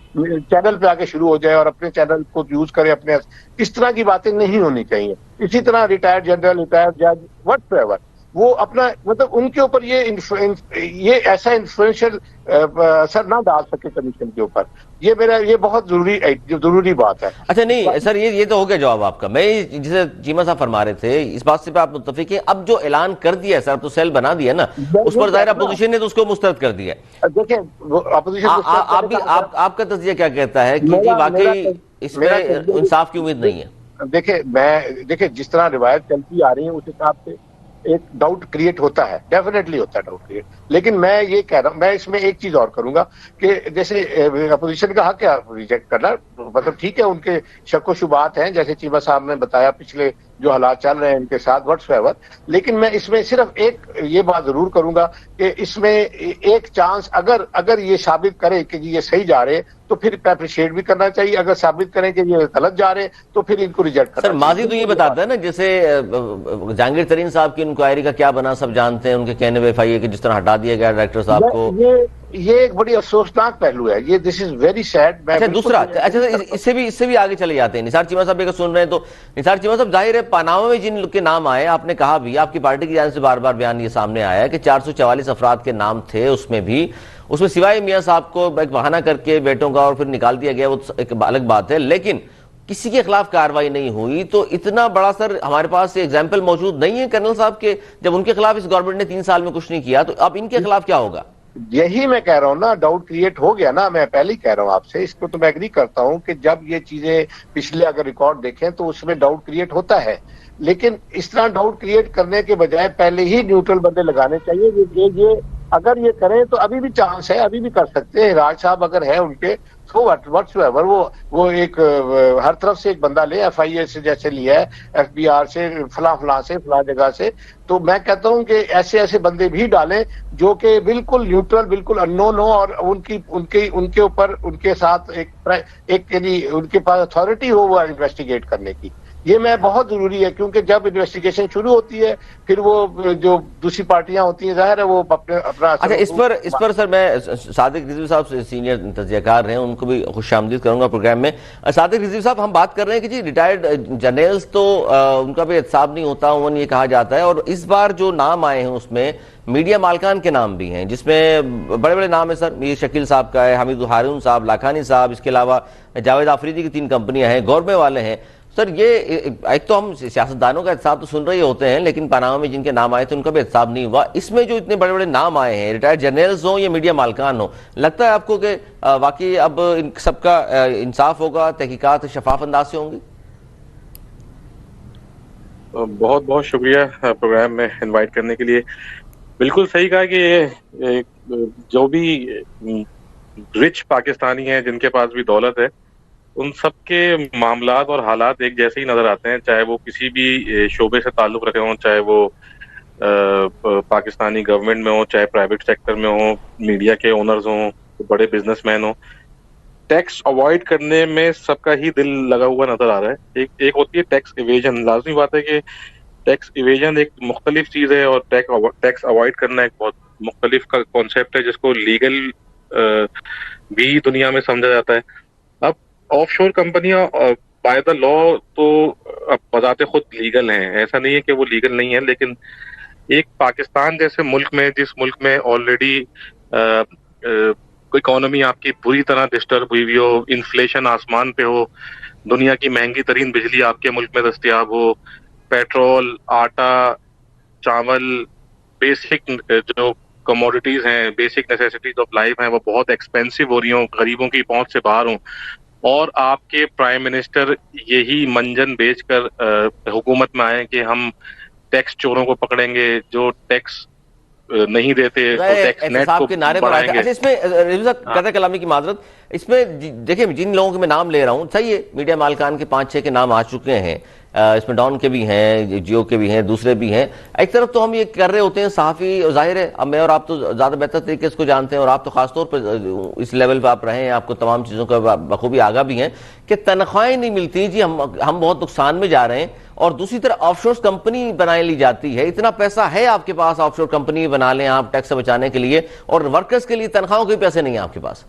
چینل پہ آ کے شروع ہو جائے اور اپنے چینل کو یوز کرے اپنے، اس طرح کی باتیں نہیں ہونی چاہیے۔ اسی طرح ریٹائرڈ جنرل، ریٹائرڈ جج، وٹ ایور، وہ اپنا مطلب ان کے اوپر یہ ایسا انفلوئنشل اثر نہ ڈال سکے کمیشن کے اوپر، یہ بہت ضروری بات ہے۔ اچھا نہیں سر، یہ تو ہو گیا جواب آپ کا۔ میں جسے چیمہ صاحب فرما رہے تھے اس بات سے پہ آپ متفق ہیں، اب جو اعلان کر دیا ہے سر، اب تو سیل بنا دیا نا، اس پر ظاہر اپوزیشن نے تو اس کو مسترد کر دیا ہے۔ دیکھیں اپوزیشن آپ کا تجزیہ کیا کہتا ہے کہ واقعی اس میں انصاف کی امید نہیں ہے؟ دیکھیں جس طرح روایت چلتی آ رہی ہے اس حساب سے ایک ڈاؤٹ کریٹ ہوتا ہے، ڈیفینیٹلی ہوتا ہے ڈاؤٹ کریٹ، لیکن میں یہ کہہ رہا ہوں، میں اس میں ایک چیز اور کروں گا کہ جیسے اپوزیشن کا حق ہے ریجیکٹ کرنا، مطلب ٹھیک ہے ان کے شک و شبہات ہیں جیسے چیمہ صاحب نے بتایا پچھلے جو حالات چل رہے ہیں ان کے ساتھ وٹس ایور، لیکن میں اس میں صرف ایک یہ بات ضرور کروں گا کہ اس میں ایک چانس اگر یہ ثابت کرے کہ یہ صحیح جا رہے تو پھر اپریشیٹ بھی کرنا چاہیے، اگر ثابت کریں کہ یہ غلط جا رہے تو پھر ان کو ریجیکٹ کرنا سر چاہیے۔ ماضی تو یہ بتاتا ہے نا، جیسے جہانگیر ترین صاحب کی انکوائری کا کیا بنا سب جانتے ہیں، ان کے کہنے پہ FIA کہ جس طرح ہٹا دیا گیا ڈائریکٹر صاحب کو، یہ ایک بڑی افسوسناک پہلو ہے، یہ دس از ویری سیڈ۔ اچھا دوسرا، اچھا اس سے بھی آگے چلے جاتے ہیں۔ نثار چیمہ صاحب اگر سن رہے ہیں تو نثار چیمہ صاحب، ظاہر ہے پاناما میں جن کے نام آئے، آپ نے کہا بھی، آپ کی پارٹی کی جانب سے بار بار بیان یہ سامنے آیا ہے کہ 444 افراد کے نام تھے، اس میں سوائے میاں صاحب کو ایک بہانہ کر کے بیٹوں کا اور پھر نکال دیا گیا، وہ ایک الگ بات ہے، لیکن کسی کے خلاف کارروائی نہیں ہوئی، تو اتنا بڑا سر ہمارے پاس ایگزامپل موجود نہیں ہے کرنل صاحب کے، جب ان کے خلاف اس گورنمنٹ نے 3 سال میں کچھ نہیں کیا تو اب ان کے خلاف کیا ہوگا؟ یہی میں کہہ رہا ہوں نا، ڈاؤٹ کریٹ ہو گیا نا، میں پہلے ہی کہہ رہا ہوں آپ سے، اس کو تو میں ایگری کرتا ہوں کہ جب یہ چیزیں پچھلے اگر ریکارڈ دیکھیں تو اس میں ڈاؤٹ کریٹ ہوتا ہے، لیکن اس طرح ڈاؤٹ کریٹ کرنے کے بجائے پہلے ہی نیوٹرل بندے لگانے چاہیے۔ یہ اگر یہ کریں تو ابھی بھی چانس ہے، ابھی بھی کر سکتے ہیں۔ راج صاحب اگر ہیں ان کے وٹس ایور، وہ ایک ہر طرف سے ایک بندہ لے، FIA سے جیسے لیا ہے، FBR سے، فلاں سے فلاں جگہ سے، تو میں کہتا ہوں کہ ایسے بندے بھی ڈالیں جو کہ بالکل نیوٹرل، بالکل اننون ہو، اور ان کے اوپر ان کے ساتھ ایک یعنی ان کے پاس اتھارٹی ہو وہ انویسٹیگیٹ کرنے کی۔ یہ میں بہت ضروری ہے، کیونکہ جب انویسٹیگیشن شروع ہوتی ہے پھر وہ جو دوسری پارٹیاں ہوتی ہیں ظاہر ہے وہ اپنا اچھا اس پر سر میں صادق رضوی صاحب سے سینئر تجزیہ کار رہے ہیں، ان کو بھی خوش آمدید کروں گا پروگرام میں۔ صادق رضوی صاحب، ہم بات کر رہے ہیں کہ جی ریٹائرڈ جرنیلز تو ان کا بھی احتساب نہیں ہوتا، عموماً یہ کہا جاتا ہے، اور اس بار جو نام آئے ہیں اس میں میڈیا مالکان کے نام بھی ہیں، جس میں بڑے بڑے نام ہیں سر، یہ شکیل صاحب کا ہے، حمید ہارون صاحب، لاکھانی صاحب، اس کے علاوہ جاوید آفریدی کی 3 کمپنیاں ہیں، گورمے والے ہیں۔ سر یہ ایک تو ہم سیاستدانوں کا احتساب تو سن رہے ہوتے ہیں، لیکن پاناما میں جن کے نام آئے تھے ان کا بھی احتساب نہیں ہوا، اس میں جو اتنے بڑے بڑے نام آئے ہیں، ریٹائرڈ جرنیلز ہوں یا میڈیا مالکان ہوں، لگتا ہے آپ کو کہ واقعی اب ان سب کا انصاف ہوگا، تحقیقات شفاف انداز سے ہوں گی؟ بہت بہت شکریہ پروگرام میں انوائٹ کرنے کے لیے۔ بالکل صحیح کہا کہ جو بھی رچ پاکستانی ہیں جن کے پاس بھی دولت ہے، ان سب کے معاملات اور حالات ایک جیسے ہی نظر آتے ہیں، چاہے وہ کسی بھی شعبے سے تعلق رکھے ہوں، چاہے وہ پاکستانی گورنمنٹ میں ہوں، چاہے پرائیویٹ سیکٹر میں ہوں، میڈیا کے اونرز ہوں، بڑے بزنس مین ہوں۔ ٹیکس اوائڈ کرنے میں سب کا ہی دل لگا ہوا نظر آ رہا ہے۔ ایک ہوتی ہے ٹیکس ایویژن، لازمی بات ہے کہ ٹیکس ایویژن ایک مختلف چیز ہے اور ٹیکس اوائڈ کرنا ایک بہت مختلف کا کانسیپٹ ہے جس کو لیگل بھی دنیا میں سمجھا جاتا ہے۔ اب آف شور کمپنیاں بائی دا لا تو اب بذات خود لیگل ہیں، ایسا نہیں ہے کہ وہ لیگل نہیں ہے، لیکن ایک پاکستان جیسے ملک میں، جس ملک میں آلریڈی اکانومی آپ کی بری طرح ڈسٹرب ہوئی ہوئی ہو، انفلیشن آسمان پہ ہو، دنیا کی مہنگی ترین بجلی آپ کے ملک میں دستیاب ہو، پیٹرول، آٹا، چاول، بیسک جو کموڈیٹیز ہیں، بیسک نیسیسٹیز آف لائف ہیں، وہ بہت ایکسپینسو ہو رہی ہوں، غریبوں کی پہنچ سے باہر ہوں، اور آپ کے پرائم منسٹر یہی منجن بیچ کر حکومت میں آئے کہ ہم ٹیکس چوروں کو پکڑیں گے، جو ٹیکس نہیں دیتے تو ٹیکس نیٹ احتساب کو کے نعرے پر آئے بڑھائیں تھے. گے. اچھا، اس میں رضوی صاحب قطع کلامی کی معذرت، اس میں دیکھیں جن لوگوں کے میں نام لے رہا ہوں، صحیح ہے میڈیا مالکان کے 5-6 کے نام آ چکے ہیں، اس میں ڈان کے بھی ہیں، جیو کے بھی ہیں، دوسرے بھی ہیں. ایک طرف تو ہم یہ کر رہے ہوتے ہیں صحافی، ظاہر ہے اب میں اور آپ تو زیادہ بہتر طریقے اس کو جانتے ہیں، اور آپ تو خاص طور پر اس لیول پہ آپ رہے ہیں، آپ کو تمام چیزوں کا بخوبی آگاہ بھی ہیں، کہ تنخواہیں نہیں ملتی جی، ہم بہت نقصان میں جا رہے ہیں، اور دوسری طرف آف شور کمپنی بنا لی جاتی ہے. اتنا پیسہ ہے آپ کے پاس، آف شور کمپنی بنا لیں آپ ٹیکس سے بچانے کے لیے، اور ورکرز کے لیے تنخواہوں کے پیسے نہیں ہیں آپ کے پاس.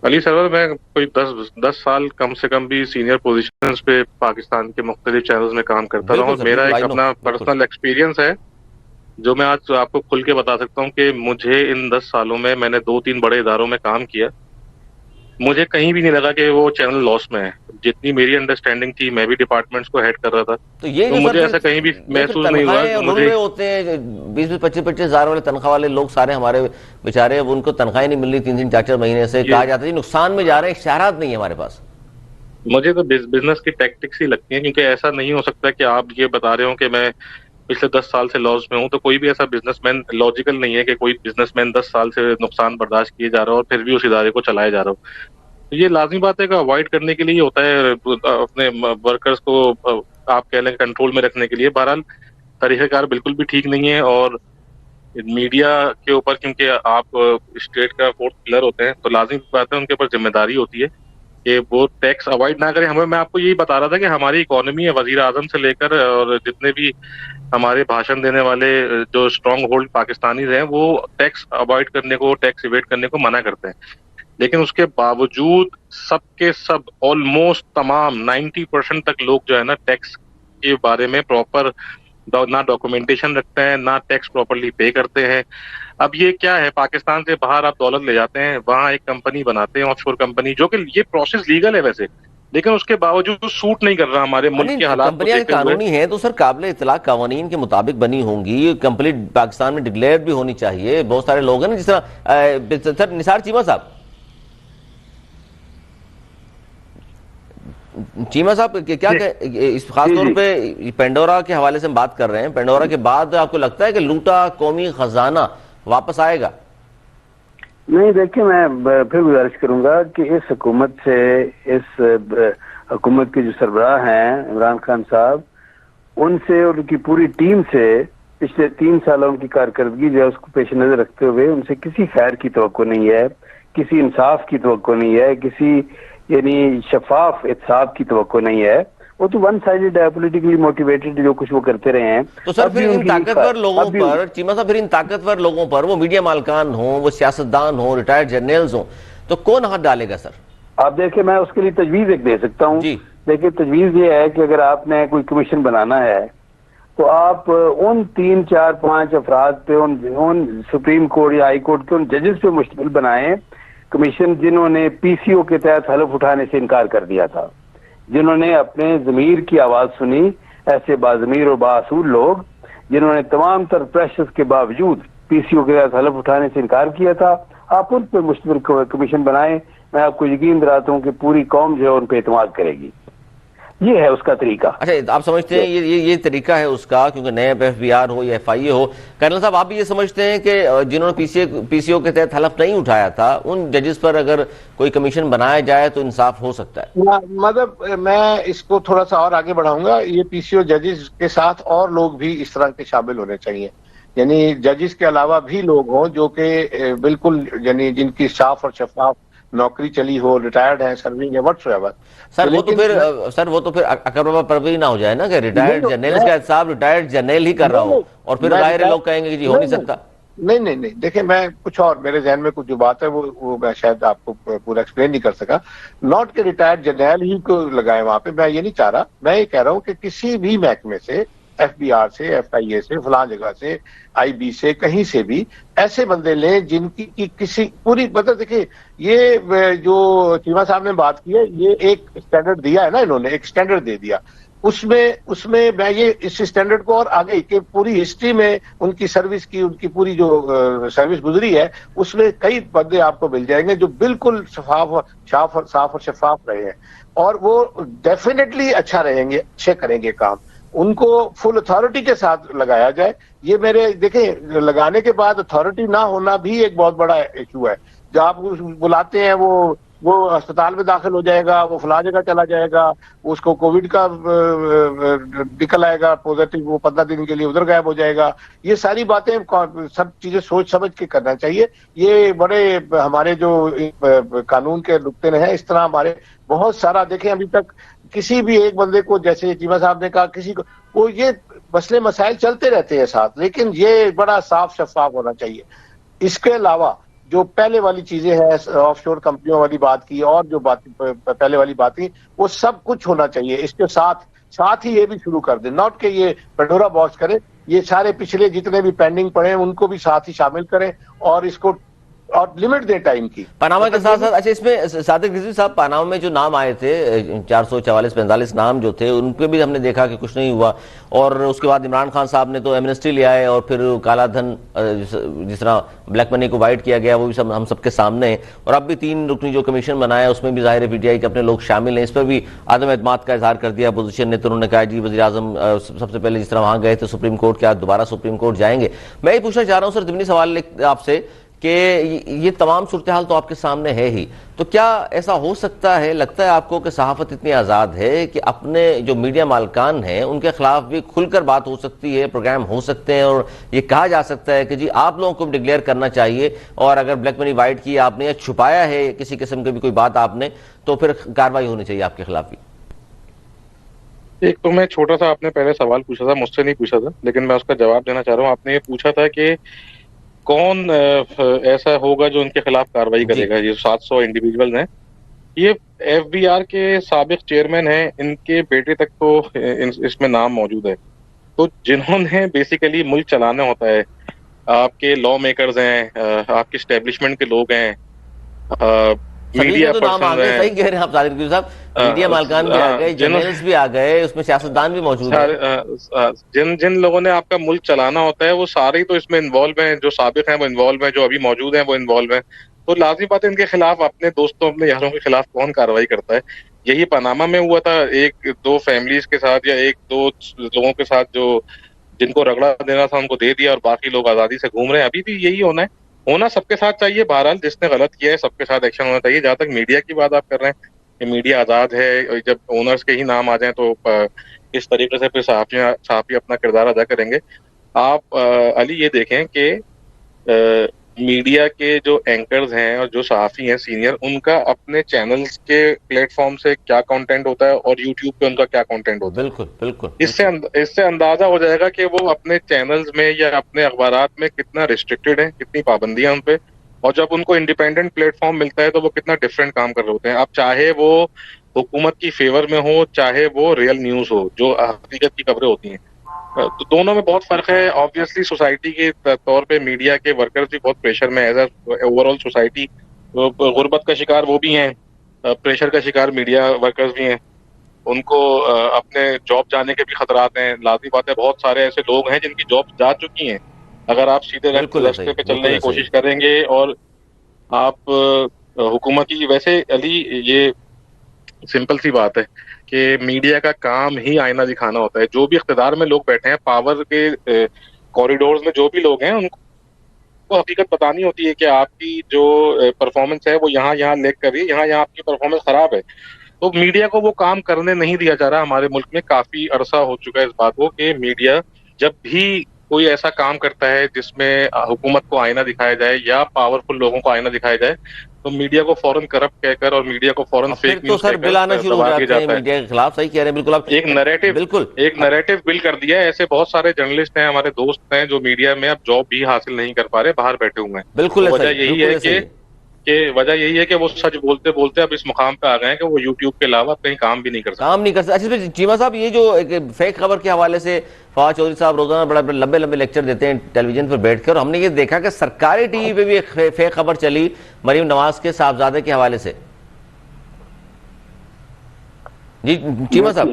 علی سرور، میں کوئی 10 سال کم سے کم بھی سینئر پوزیشنز پہ پاکستان کے مختلف چینلز میں کام کرتا رہا ہوں، اور میرا ایک اپنا پرسنل ایکسپیرینس ہے جو میں آج آپ کو کھل کے بتا سکتا ہوں کہ مجھے ان 10 سالوں میں نے 2-3 بڑے اداروں میں کام کیا، مجھے کہیں بھی نہیں لگا کہ وہ چینل لاس میں ہے. جتنی میری انڈرسٹینڈنگ تھی، میں بھی ڈپارٹمنٹس کو ہیڈ کر رہا تھا، تو یہ تو مجھے ایسا کہیں بھی محسوس نہیں ہوا کہ مجھے ہوتے ہیں 20-25 ہزار والے تنخواہ والے لوگ سارے ہمارے بیچارے، ان کو تنخواہیں نہیں مل رہی 3 4 مہینے سے، کہا جاتا ہے نقصان میں جا رہے ہیں، اشتہارات نہیں ہے ہمارے پاس. مجھے تو بزنس کی ٹیکٹکس ہی لگتی ہیں، کیونکہ ایسا نہیں ہو سکتا کہ آپ یہ بتا رہے ہوں کہ میں پچھلے 10 سال سے لاس میں ہوں، تو کوئی بھی ایسا بزنس مین لاجیکل نہیں ہے کہ کوئی بزنس مین 10 سال سے نقصان برداشت کیے جا رہا ہو اور پھر بھی اس ادارے کو چلائے جا رہا ہو. یہ لازمی بات ہے کہ اوائڈ کرنے کے لیے ہوتا ہے، اپنے ورکرز کو آپ کہہ لیں کنٹرول میں رکھنے کے لیے. بہرحال طریقہ کار بالکل بھی ٹھیک نہیں ہے، اور میڈیا کے اوپر کیونکہ آپ اسٹیٹ کا 4th پلر ہوتے ہیں، تو لازمی بات ہے ان کے اوپر ذمہ داری ہوتی ہے کہ وہ ٹیکس اوائڈ نہ کریں. میں آپ کو یہی بتا رہا تھا کہ ہماری اکانومی ہے، وزیر اعظم سے لے کر اور جتنے بھی ہمارے بھاشن دینے والے جو اسٹرانگ ہولڈ پاکستانیز ہیں، وہ ٹیکس اوائڈ کرنے کو، ٹیکس ایویڈ کرنے کو منع کرتے ہیں، لیکن اس کے باوجود سب کے سب آلموسٹ تمام 90% تک لوگ جو ہے نا ٹیکس کے بارے میں پراپر نہ ڈاکومنٹیشن رکھتے ہیں، نہ ٹیکس پراپرلی پے کرتے ہیں. اب یہ کیا ہے، پاکستان سے باہر آپ دولت لے جاتے ہیں، وہاں ایک کمپنی بناتے ہیں آف شور کمپنی، جو کہ یہ پروسیس لیگل ہے ویسے، لیکن اس کے باوجود سوٹ نہیں کر رہا ہمارے ملک کے حالات کو کمپنیاں دیکھتے ہوئے. قانونی ہیں تو سر قابل اطلاع قوانین کے مطابق بنی ہوں گی، کمپلیٹ پاکستان میں ڈکلیئر بھی ہونی چاہیے. بہت سارے لوگ ہیں نا، جس طرح سر نثار چیمہ صاحب، کیا اس خاص طور پہ پینڈورا کے حوالے سے ہم بات کر رہے ہیں، پینڈورا کے بعد آپ کو لگتا ہے کہ لوٹا قومی خزانہ واپس آئے گا؟ نہیں، دیکھیں میں پھر گزارش کروں گا کہ اس حکومت سے، اس حکومت کے جو سربراہ ہیں عمران خان صاحب، ان سے اور ان کی پوری ٹیم سے پچھلے 3 سالوں کی کارکردگی جو ہے اس کو پیش نظر رکھتے ہوئے ان سے کسی خیر کی توقع نہیں ہے، کسی انصاف کی توقع نہیں ہے، کسی یعنی شفاف احتساب کی توقع نہیں ہے. وہ تو ون سائیڈڈ ہے، پولیٹیکلی موٹیویٹڈ جو کچھ وہ کرتے رہے ہیں. تو سر پھر ان طاقتور لوگوں پر، چیمہ صاحب، پھر ان طاقتور لوگوں پر، وہ میڈیا مالکان ہوں، وہ سیاستدان ہوں، ریٹائرڈ جرنیلز ہوں، تو کون ہاتھ ڈالے گا سر؟ آپ دیکھیں، میں اس کے لیے تجویز ایک دے سکتا ہوں. جی دیکھیں، تجویز یہ ہے کہ اگر آپ نے کوئی کمیشن بنانا ہے تو آپ ان 3 4 5 افراد پہ، ان سپریم کورٹ یا ہائی کورٹ کے ان ججز پہ مشتمل بنائیں کمیشن، جنہوں نے پی سی او کے تحت حلف اٹھانے سے انکار کر دیا تھا، جنہوں نے اپنے ضمیر کی آواز سنی، ایسے باضمیر اور بااصول لوگ جنہوں نے تمام تر پریشرز کے باوجود پی سی او کے تحت حلف اٹھانے سے انکار کیا تھا. آپ ان پہ مشتمل کمیشن بنائیں، میں آپ کو یقین دلاتا ہوں کہ پوری قوم جو ہے ان پہ اعتماد کرے گی. یہ ہے اس کا طریقہ. اچھا، آپ سمجھتے ہیں یہ طریقہ ہے اس کا، کیونکہ نئے ایف بی آر ہو یا ایف آئی اے ہو، کرنل صاحب آپ بھی یہ سمجھتے ہیں کہ جنہوں نے پی سی او کے تحت حلف نہیں اٹھایا تھا، ان ججز پر اگر کوئی کمیشن بنایا جائے تو انصاف ہو سکتا ہے؟ مطلب میں اس کو تھوڑا سا اور آگے بڑھاؤں گا. یہ پی سی او ججز کے ساتھ اور لوگ بھی اس طرح کے شامل ہونے چاہیے، یعنی ججز کے علاوہ بھی لوگ ہوں جو کہ بالکل یعنی جن کی صاف اور شفاف نوکری چلی ہو، ریٹائرڈ ہیں، سرونگ ہے، وٹس ایور. سر وہ تو پھر اکربا پروی نہ ہو جائے نا کہ ریٹائرڈ جرنیل کا احتساب ریٹائرڈ جرنیل ہی کر رہا ہو، اور پھر غیر لوگ کہیں گے کہ جی ہو نہیں سکتا. نہیں دیکھیں میں کچھ اور میرے ذہن میں کچھ جو بات ہے وہ میں شاید آپ کو پورا ایکسپلین نہیں کر سکا. ناٹ کہ ریٹائرڈ جرنیل ہی کو لگائے وہاں پہ, میں یہ نہیں چاہ رہا. میں یہ کہہ رہا ہوں کہ کسی بھی محکمے سے, ایف بی آر سے, ایف آئی اے سے, فلاں جگہ سے, آئی بی سے, کہیں سے بھی ایسے بندے لیں جن کی کسی پوری مطلب دیکھیں یہ جو چیمہ صاحب نے بات کی ہے, یہ ایک اسٹینڈرڈ دیا ہے نا انہوں نے, ایک اسٹینڈرڈ دے دیا. اس میں میں یہ اس اسٹینڈرڈ کو اور آگے کہ پوری ہسٹری میں ان کی سروس کی, ان کی پوری جو سروس گزری ہے, اس میں کئی بندے آپ کو مل جائیں گے جو بالکل صاف اور شفاف رہے ہیں, اور وہ ڈیفینیٹلی اچھا رہیں گے, اچھے کریں گے کام. ان کو فل اتھارٹی کے ساتھ لگایا جائے. یہ میرے دیکھیں لگانے کے بعد اتھارٹی نہ ہونا بھی ایک بہت بڑا ایشو ہے. جو آپ بلاتے ہیں وہ اسپتال میں داخل ہو جائے گا, وہ فلاں جگہ چلا جائے گا, اس کو کووڈ کا نکل آئے گا پازیٹو, وہ 15 دن کے لیے ادھر غائب ہو جائے گا. یہ ساری باتیں سب چیزیں سوچ سمجھ کے کرنا چاہیے. یہ بڑے ہمارے جو قانون کے نقطے ہیں, اس طرح ہمارے بہت سارا دیکھیں ابھی تک کسی بھی ایک بندے کو, جیسے چیمہ صاحب نے کہا, کسی کو وہ یہ مسئلے مسائل چلتے رہتے ہیں ساتھ, لیکن یہ بڑا صاف شفاف ہونا چاہیے. اس کے علاوہ جو پہلے والی چیزیں ہیں, آف شور کمپنیوں والی بات کی اور جو بات پہلے والی بات کی, وہ سب کچھ ہونا چاہیے. اس کے ساتھ ہی یہ بھی شروع کر دیں, ناٹ کہ یہ پنڈورا باکس کریں. یہ سارے پچھلے جتنے بھی پینڈنگ پڑے ہیں ان کو بھی ساتھ ہی شامل کریں اور اس کو اور لمٹ دیں ٹائم کی. پاناما کے ساتھ ساتھ, اچھا اس میں صادق رضوی صاحب, پاناما میں جو نام آئے تھے 444-45 نام جو تھے, ان پہ بھی ہم نے دیکھا کہ کچھ نہیں ہوا, اور اس کے بعد عمران خان صاحب نے تو ایمنسٹی لے آئے, اور پھر کالا دھن جس طرح بلیک منی کو وائٹ کیا گیا وہ بھی ہم سب کے سامنے ہے. اور اب بھی 3 رکنی جو کمیشن بنایا اس میں بھی ظاہر ہے پی ٹی آئی کے اپنے لوگ شامل ہیں, اس پر بھی عدم اعتماد کا اظہار کر دیا اپوزیشن نے. تو انہوں نے کہا جی وزیر اعظم سب سے پہلے جس طرح وہاں گئے تھے سپریم کورٹ کے, دوبارہ سپریم کورٹ جائیں گے. میں یہ پوچھنا چاہ رہا ہوں سر ضمنی سوال آپ سے کہ یہ تمام صورتحال تو آپ کے سامنے ہے ہی, تو کیا ایسا ہو سکتا ہے, لگتا ہے آپ کو کہ صحافت اتنی آزاد ہے کہ اپنے جو میڈیا مالکان ہیں ان کے خلاف بھی کھل کر بات ہو سکتی ہے, پروگرام ہو سکتے ہیں, اور یہ کہا جا سکتا ہے کہ جی آپ لوگوں کو بھی ڈکلیئر کرنا چاہیے, اور اگر بلیک منی وائٹ کی آپ نے یا چھپایا ہے کسی قسم کی بھی کوئی بات آپ نے, تو پھر کارروائی ہونی چاہیے آپ کے خلاف بھی؟ ایک تو میں چھوٹا سا, آپ نے پہلے سوال پوچھا تھا, مجھ سے نہیں پوچھا تھا, لیکن میں اس کا جواب دینا چاہ رہا ہوں. آپ نے یہ پوچھا تھا کہ کون ایسا ہوگا جو ان کے خلاف کارروائی کرے گا. یہ 700 انڈیویجول ہیں, یہ ایف بی آر کے سابق چیئرمین ہیں, ان کے بیٹے تک تو اس میں نام موجود ہے. تو جنہوں نے بیسیکلی ملک چلانا ہوتا ہے, آپ کے لا میکرز ہیں, آپ کے اسٹیبلشمنٹ کے لوگ ہیں, میڈیا پرسنز ہیں. صحیح کہہ رہے ہیں آپ صادق رضوی صاحب, میڈیا مالکان بھی آ گئے, جرنلسٹ بھی آ گئے, اس میں سیاستدان بھی موجود ہیں. جن لوگوں نے آپ کا ملک چلانا ہوتا ہے وہ سارے ہی تو اس میں انوالو ہیں. جو سابق ہیں وہ انوالو ہیں, جو ابھی موجود ہیں وہ انوالو ہیں. تو لازمی بات ہے ان کے خلاف, اپنے دوستوں اپنے یاروں کے خلاف کون کارروائی کرتا ہے. یہی پاناما میں ہوا تھا, 1-2 فیملیز کے ساتھ یا 1-2 لوگوں کے ساتھ جو جن کو رگڑا دینا تھا ان کو دے دیا, اور باقی لوگ آزادی سے گھوم رہے ہیں. ابھی بھی یہی ہونا سب کے ساتھ چاہیے. بہرحال جس نے غلط کیا ہے سب کے ساتھ ایکشن ہونا چاہیے. جہاں تک میڈیا کی بات آپ کر رہے ہیں کہ میڈیا آزاد ہے, جب اونرز کے ہی نام آ جائیں تو اس طریقے سے پھر صحافی اپنا کردار ادا کریں گے. آپ علی یہ دیکھیں کہ میڈیا کے جو اینکرز ہیں اور جو صحافی ہیں سینئر, ان کا اپنے چینلز کے پلیٹ فارم سے کیا کانٹینٹ ہوتا ہے اور یوٹیوب پہ ان کا کیا کانٹینٹ ہوتا ہے. بالکل. اس سے اندازہ ہو جائے گا کہ وہ اپنے چینلز میں یا اپنے اخبارات میں کتنا ریسٹرکٹیڈ ہیں, کتنی پابندیاں ان پہ, اور جب ان کو انڈیپینڈنٹ پلیٹ فارم ملتا ہے تو وہ کتنا ڈفرینٹ کام کر رہے ہوتے ہیں. اب چاہے وہ حکومت کی فیور میں ہو, چاہے وہ ریئل نیوز ہو جو حقیقت کی خبریں ہوتی ہیں, تو دونوں میں بہت فرق ہے. آبویسلی سوسائٹی کے طور پہ میڈیا کے ورکرز بھی بہت پریشر میں, as a over all society غربت کا شکار وہ بھی ہیں, پریشر کا شکار میڈیا ورکرز بھی ہیں. ان کو اپنے جاب جانے کے بھی خطرات ہیں. لازمی بات ہے بہت سارے ایسے لوگ ہیں جن کی جاب جا چکی ہیں. اگر آپ سیدھے راستے پہ چلنے کی کوشش کریں گے اور آپ حکومتی, ویسے علی یہ سمپل سی بات ہے کہ میڈیا کا کام ہی آئینہ دکھانا ہوتا ہے. جو بھی اقتدار میں لوگ بیٹھے ہیں, پاور کے کوریڈورز میں جو بھی لوگ ہیں, ان کو حقیقت بتانی ہوتی ہے کہ آپ کی جو پرفارمنس ہے وہ یہاں لیک کر رہی ہے, یہاں آپ کی پرفارمنس خراب ہے. تو میڈیا کو وہ کام کرنے نہیں دیا جا رہا. ہمارے ملک میں کافی عرصہ ہو چکا ہے اس بات کو کہ میڈیا جب بھی کوئی ایسا کام کرتا ہے جس میں حکومت کو آئینہ دکھایا جائے یا پاورفل لوگوں کو آئینہ دکھایا جائے تو میڈیا کو فوراً کرپٹ کہہ کر اور میڈیا کو فوراً پھر فیک تو نیوز سر بل آنا شروع ہو جاتے ہیں میڈیا کے خلاف. صحیح کہہ رہے ہیں بالکل آپ. ایک نیریٹو بل کر دیا ہے. ایسے بہت سارے جرنلسٹ ہیں ہمارے دوست ہیں جو میڈیا میں اب جاب بھی حاصل نہیں کر پا رہے, باہر بیٹھے ہوئے ہیں. بالکل وجہ یہی ہے کہ وہ سچ بولتے بولتے اب اس مقام پہ آ گئے ہیں کہ وہ یوٹیوب کے علاوہ کہیں کام بھی نہیں کر سکتے. اچھا چیمہ صاحب, یہ جو فیک خبر کے حوالے سے فواد چودھری صاحب روزانہ بڑے لمبے لمبے لیکچر دیتے ہیں ٹیلی ویژن پر بیٹھ کر, ہم نے یہ دیکھا کہ سرکاری ٹی وی پہ بھی ایک فیک خبر چلی مریم نواز کے صاحبزادے کے حوالے سے. جی چیمہ صاحب.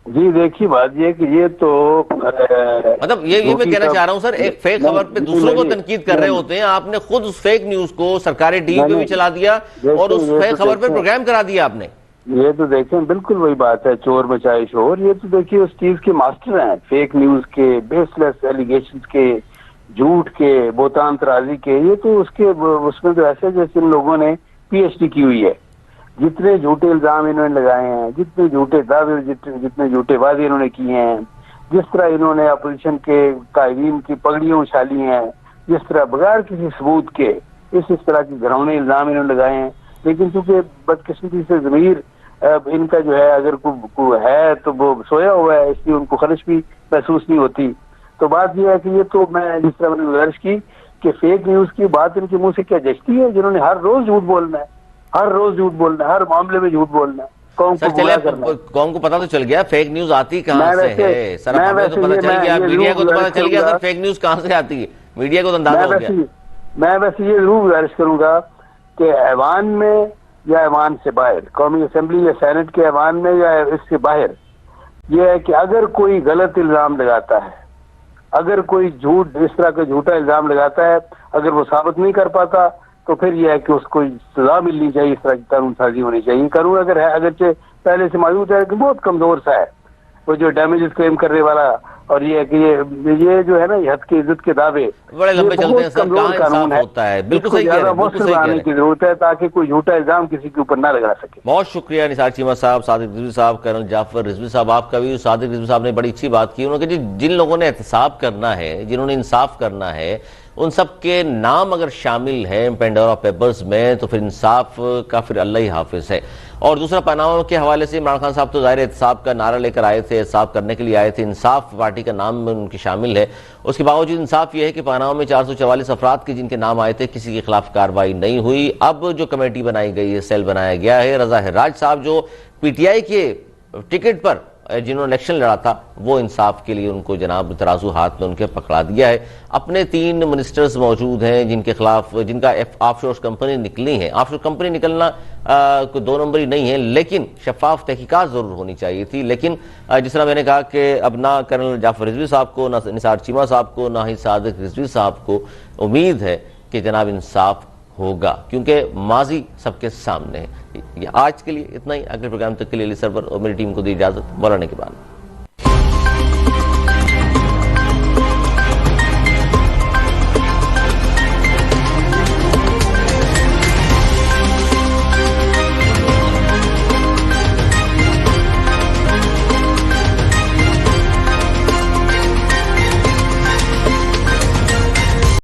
جی دیکھیے بات یہ کہ یہ تو مطلب یہ میں کہنا چاہ رہا ہوں سر, ایک فیک خبر پہ دوسروں کو تنقید کر رہے ہوتے ہیں, آپ نے خود اس فیک نیوز کو سرکاری ٹی وی پہ بھی چلا دیا اور اس فیک خبر پہ پروگرام کرا دیا آپ نے. یہ تو دیکھیں بالکل وہی بات ہے, چور بچائے شور. یہ تو دیکھیے اس چیز کے ماسٹر ہیں, فیک نیوز کے, بیس لیس ایلیگیشنز کے, جھوٹ کے, بہتان ترازی کے. یہ تو اس میں تو ایسے جیسے ان لوگوں نے پی ایچ ڈی کی ہوئی ہے. جتنے جھوٹے الزام انہوں نے لگائے ہیں, جتنے جھوٹے دعوے, جتنے جھوٹے وعدے انہوں نے کیے ہیں, جس طرح انہوں نے اپوزیشن کے قائدین کی پگڑیاں اچھالی ہیں, جس طرح بغیر کسی ثبوت کے اس طرح کے گھرونے الزام انہوں نے لگائے ہیں. لیکن چونکہ بدقسمتی سے ضمیر ان کا جو ہے اگر کوئی ہے تو وہ سویا ہوا ہے, اس لیے ان کو خلش بھی محسوس نہیں ہوتی. تو بات یہ ہے کہ یہ تو میں جس طرح میں نے گزارش کی کہ فیک نیوز کی بات ان کے منہ سے کیا جچتی ہے, جنہوں نے ہر روز جھوٹ بولنا ہے, ہر روز جھوٹ بولنا ہے, ہر معاملے میں جھوٹ بولنا ہے, قوم کو گمراہ کرنا ہے. قوم کو پتا تو چل گیا فیک نیوز آتی کہاں سے ہے سر, ہمیں تو پتا چل گیا, میڈیا کو تو پتا چل گیا سر فیک نیوز کہاں سے آتی ہے, میڈیا کو تو اندازہ ہو گیا. میں ویسے یہ ضرور گزارش کروں گا کہ ایوان میں یا ایوان سے باہر, قومی اسمبلی یا سینٹ کے ایوان میں یا اس سے باہر, یہ ہے کہ اگر کوئی غلط الزام لگاتا ہے, اگر کوئی جھوٹ اس طرح کا جھوٹا الزام لگاتا ہے, اگر وہ ثابت نہیں کر پاتا تو پھر یہ ہے کہ اس کو سزا ملنی چاہیے, اس طرح کی قانون سازی ہونی چاہیے. قانون اگر ہے, اگرچہ پہلے سے موجود ہے کہ بہت کمزور سا ہے, وہ جو ڈیمیجز کلیم کرنے والا, اور یہ ہے کہ یہ جو ہے نا حد کی عزت کے دعوے بڑے لمبے چلتے ہیں سر, کہاں انصاف ہوتا ہے. بالکل صحیح کہہ رہے ہیں, بالکل صحیح کہہ رہے ہیں. کی ضرورت ہے تاکہ کوئی جھوٹا الزام کسی کے اوپر نہ لگا سکے. بہت شکریہ نثار چیمہ صاحب, صادق رضوی صاحب, کرنل جعفر رضوی صاحب, آپ کا بھی. صادق رضوی صاحب نے بڑی اچھی بات کی, انہوں نے کہا جن لوگوں نے احتساب کرنا ہے, جنہوں نے انصاف کرنا ہے, ان سب کے نام اگر شامل ہیں پینڈورا پیپرز میں تو پھر انصاف کا پھر اللہ ہی حافظ ہے. اور دوسرا پاناما کے حوالے سے عمران خان صاحب تو ظاہر احتساب کا نعرہ لے کر آئے تھے, احتساب کرنے کے لیے آئے تھے, انصاف پارٹی کا نام میں ان کے شامل ہے. اس کے باوجود انصاف یہ ہے کہ پاناما میں 444 افراد کے جن کے نام آئے تھے کسی کے خلاف کارروائی نہیں ہوئی. اب جو کمیٹی بنائی گئی ہے, سیل بنایا گیا ہے, رضا حراج صاحب جو پی ٹی آئی کے ٹکٹ پر جنہوں نے الیکشن لڑا تھا وہ انصاف کے لیے ان کو جناب ترازو ہاتھ میں ان کے پکڑا دیا ہے. اپنے 3 منسٹرز موجود ہیں جن کے خلاف, جن کا آف شور کمپنی نکلی ہیں. آف شور کمپنی نکلنا کوئی 2 نمبری نہیں ہے, لیکن شفاف تحقیقات ضرور ہونی چاہیے تھی. لیکن جس طرح میں نے کہا کہ اب نہ کرنل جعفر رضوی صاحب کو, نہ نثار چیمہ صاحب کو, نہ ہی صادق رضوی صاحب کو امید ہے کہ جناب انصاف ہوگا, کیونکہ ماضی سب کے سامنے ہے. آج کے لیے اتنا ہی. اگلے پروگرام تک کے لیے علی سرور اور میری ٹیم کو دی اجازت. مولانا کے بعد.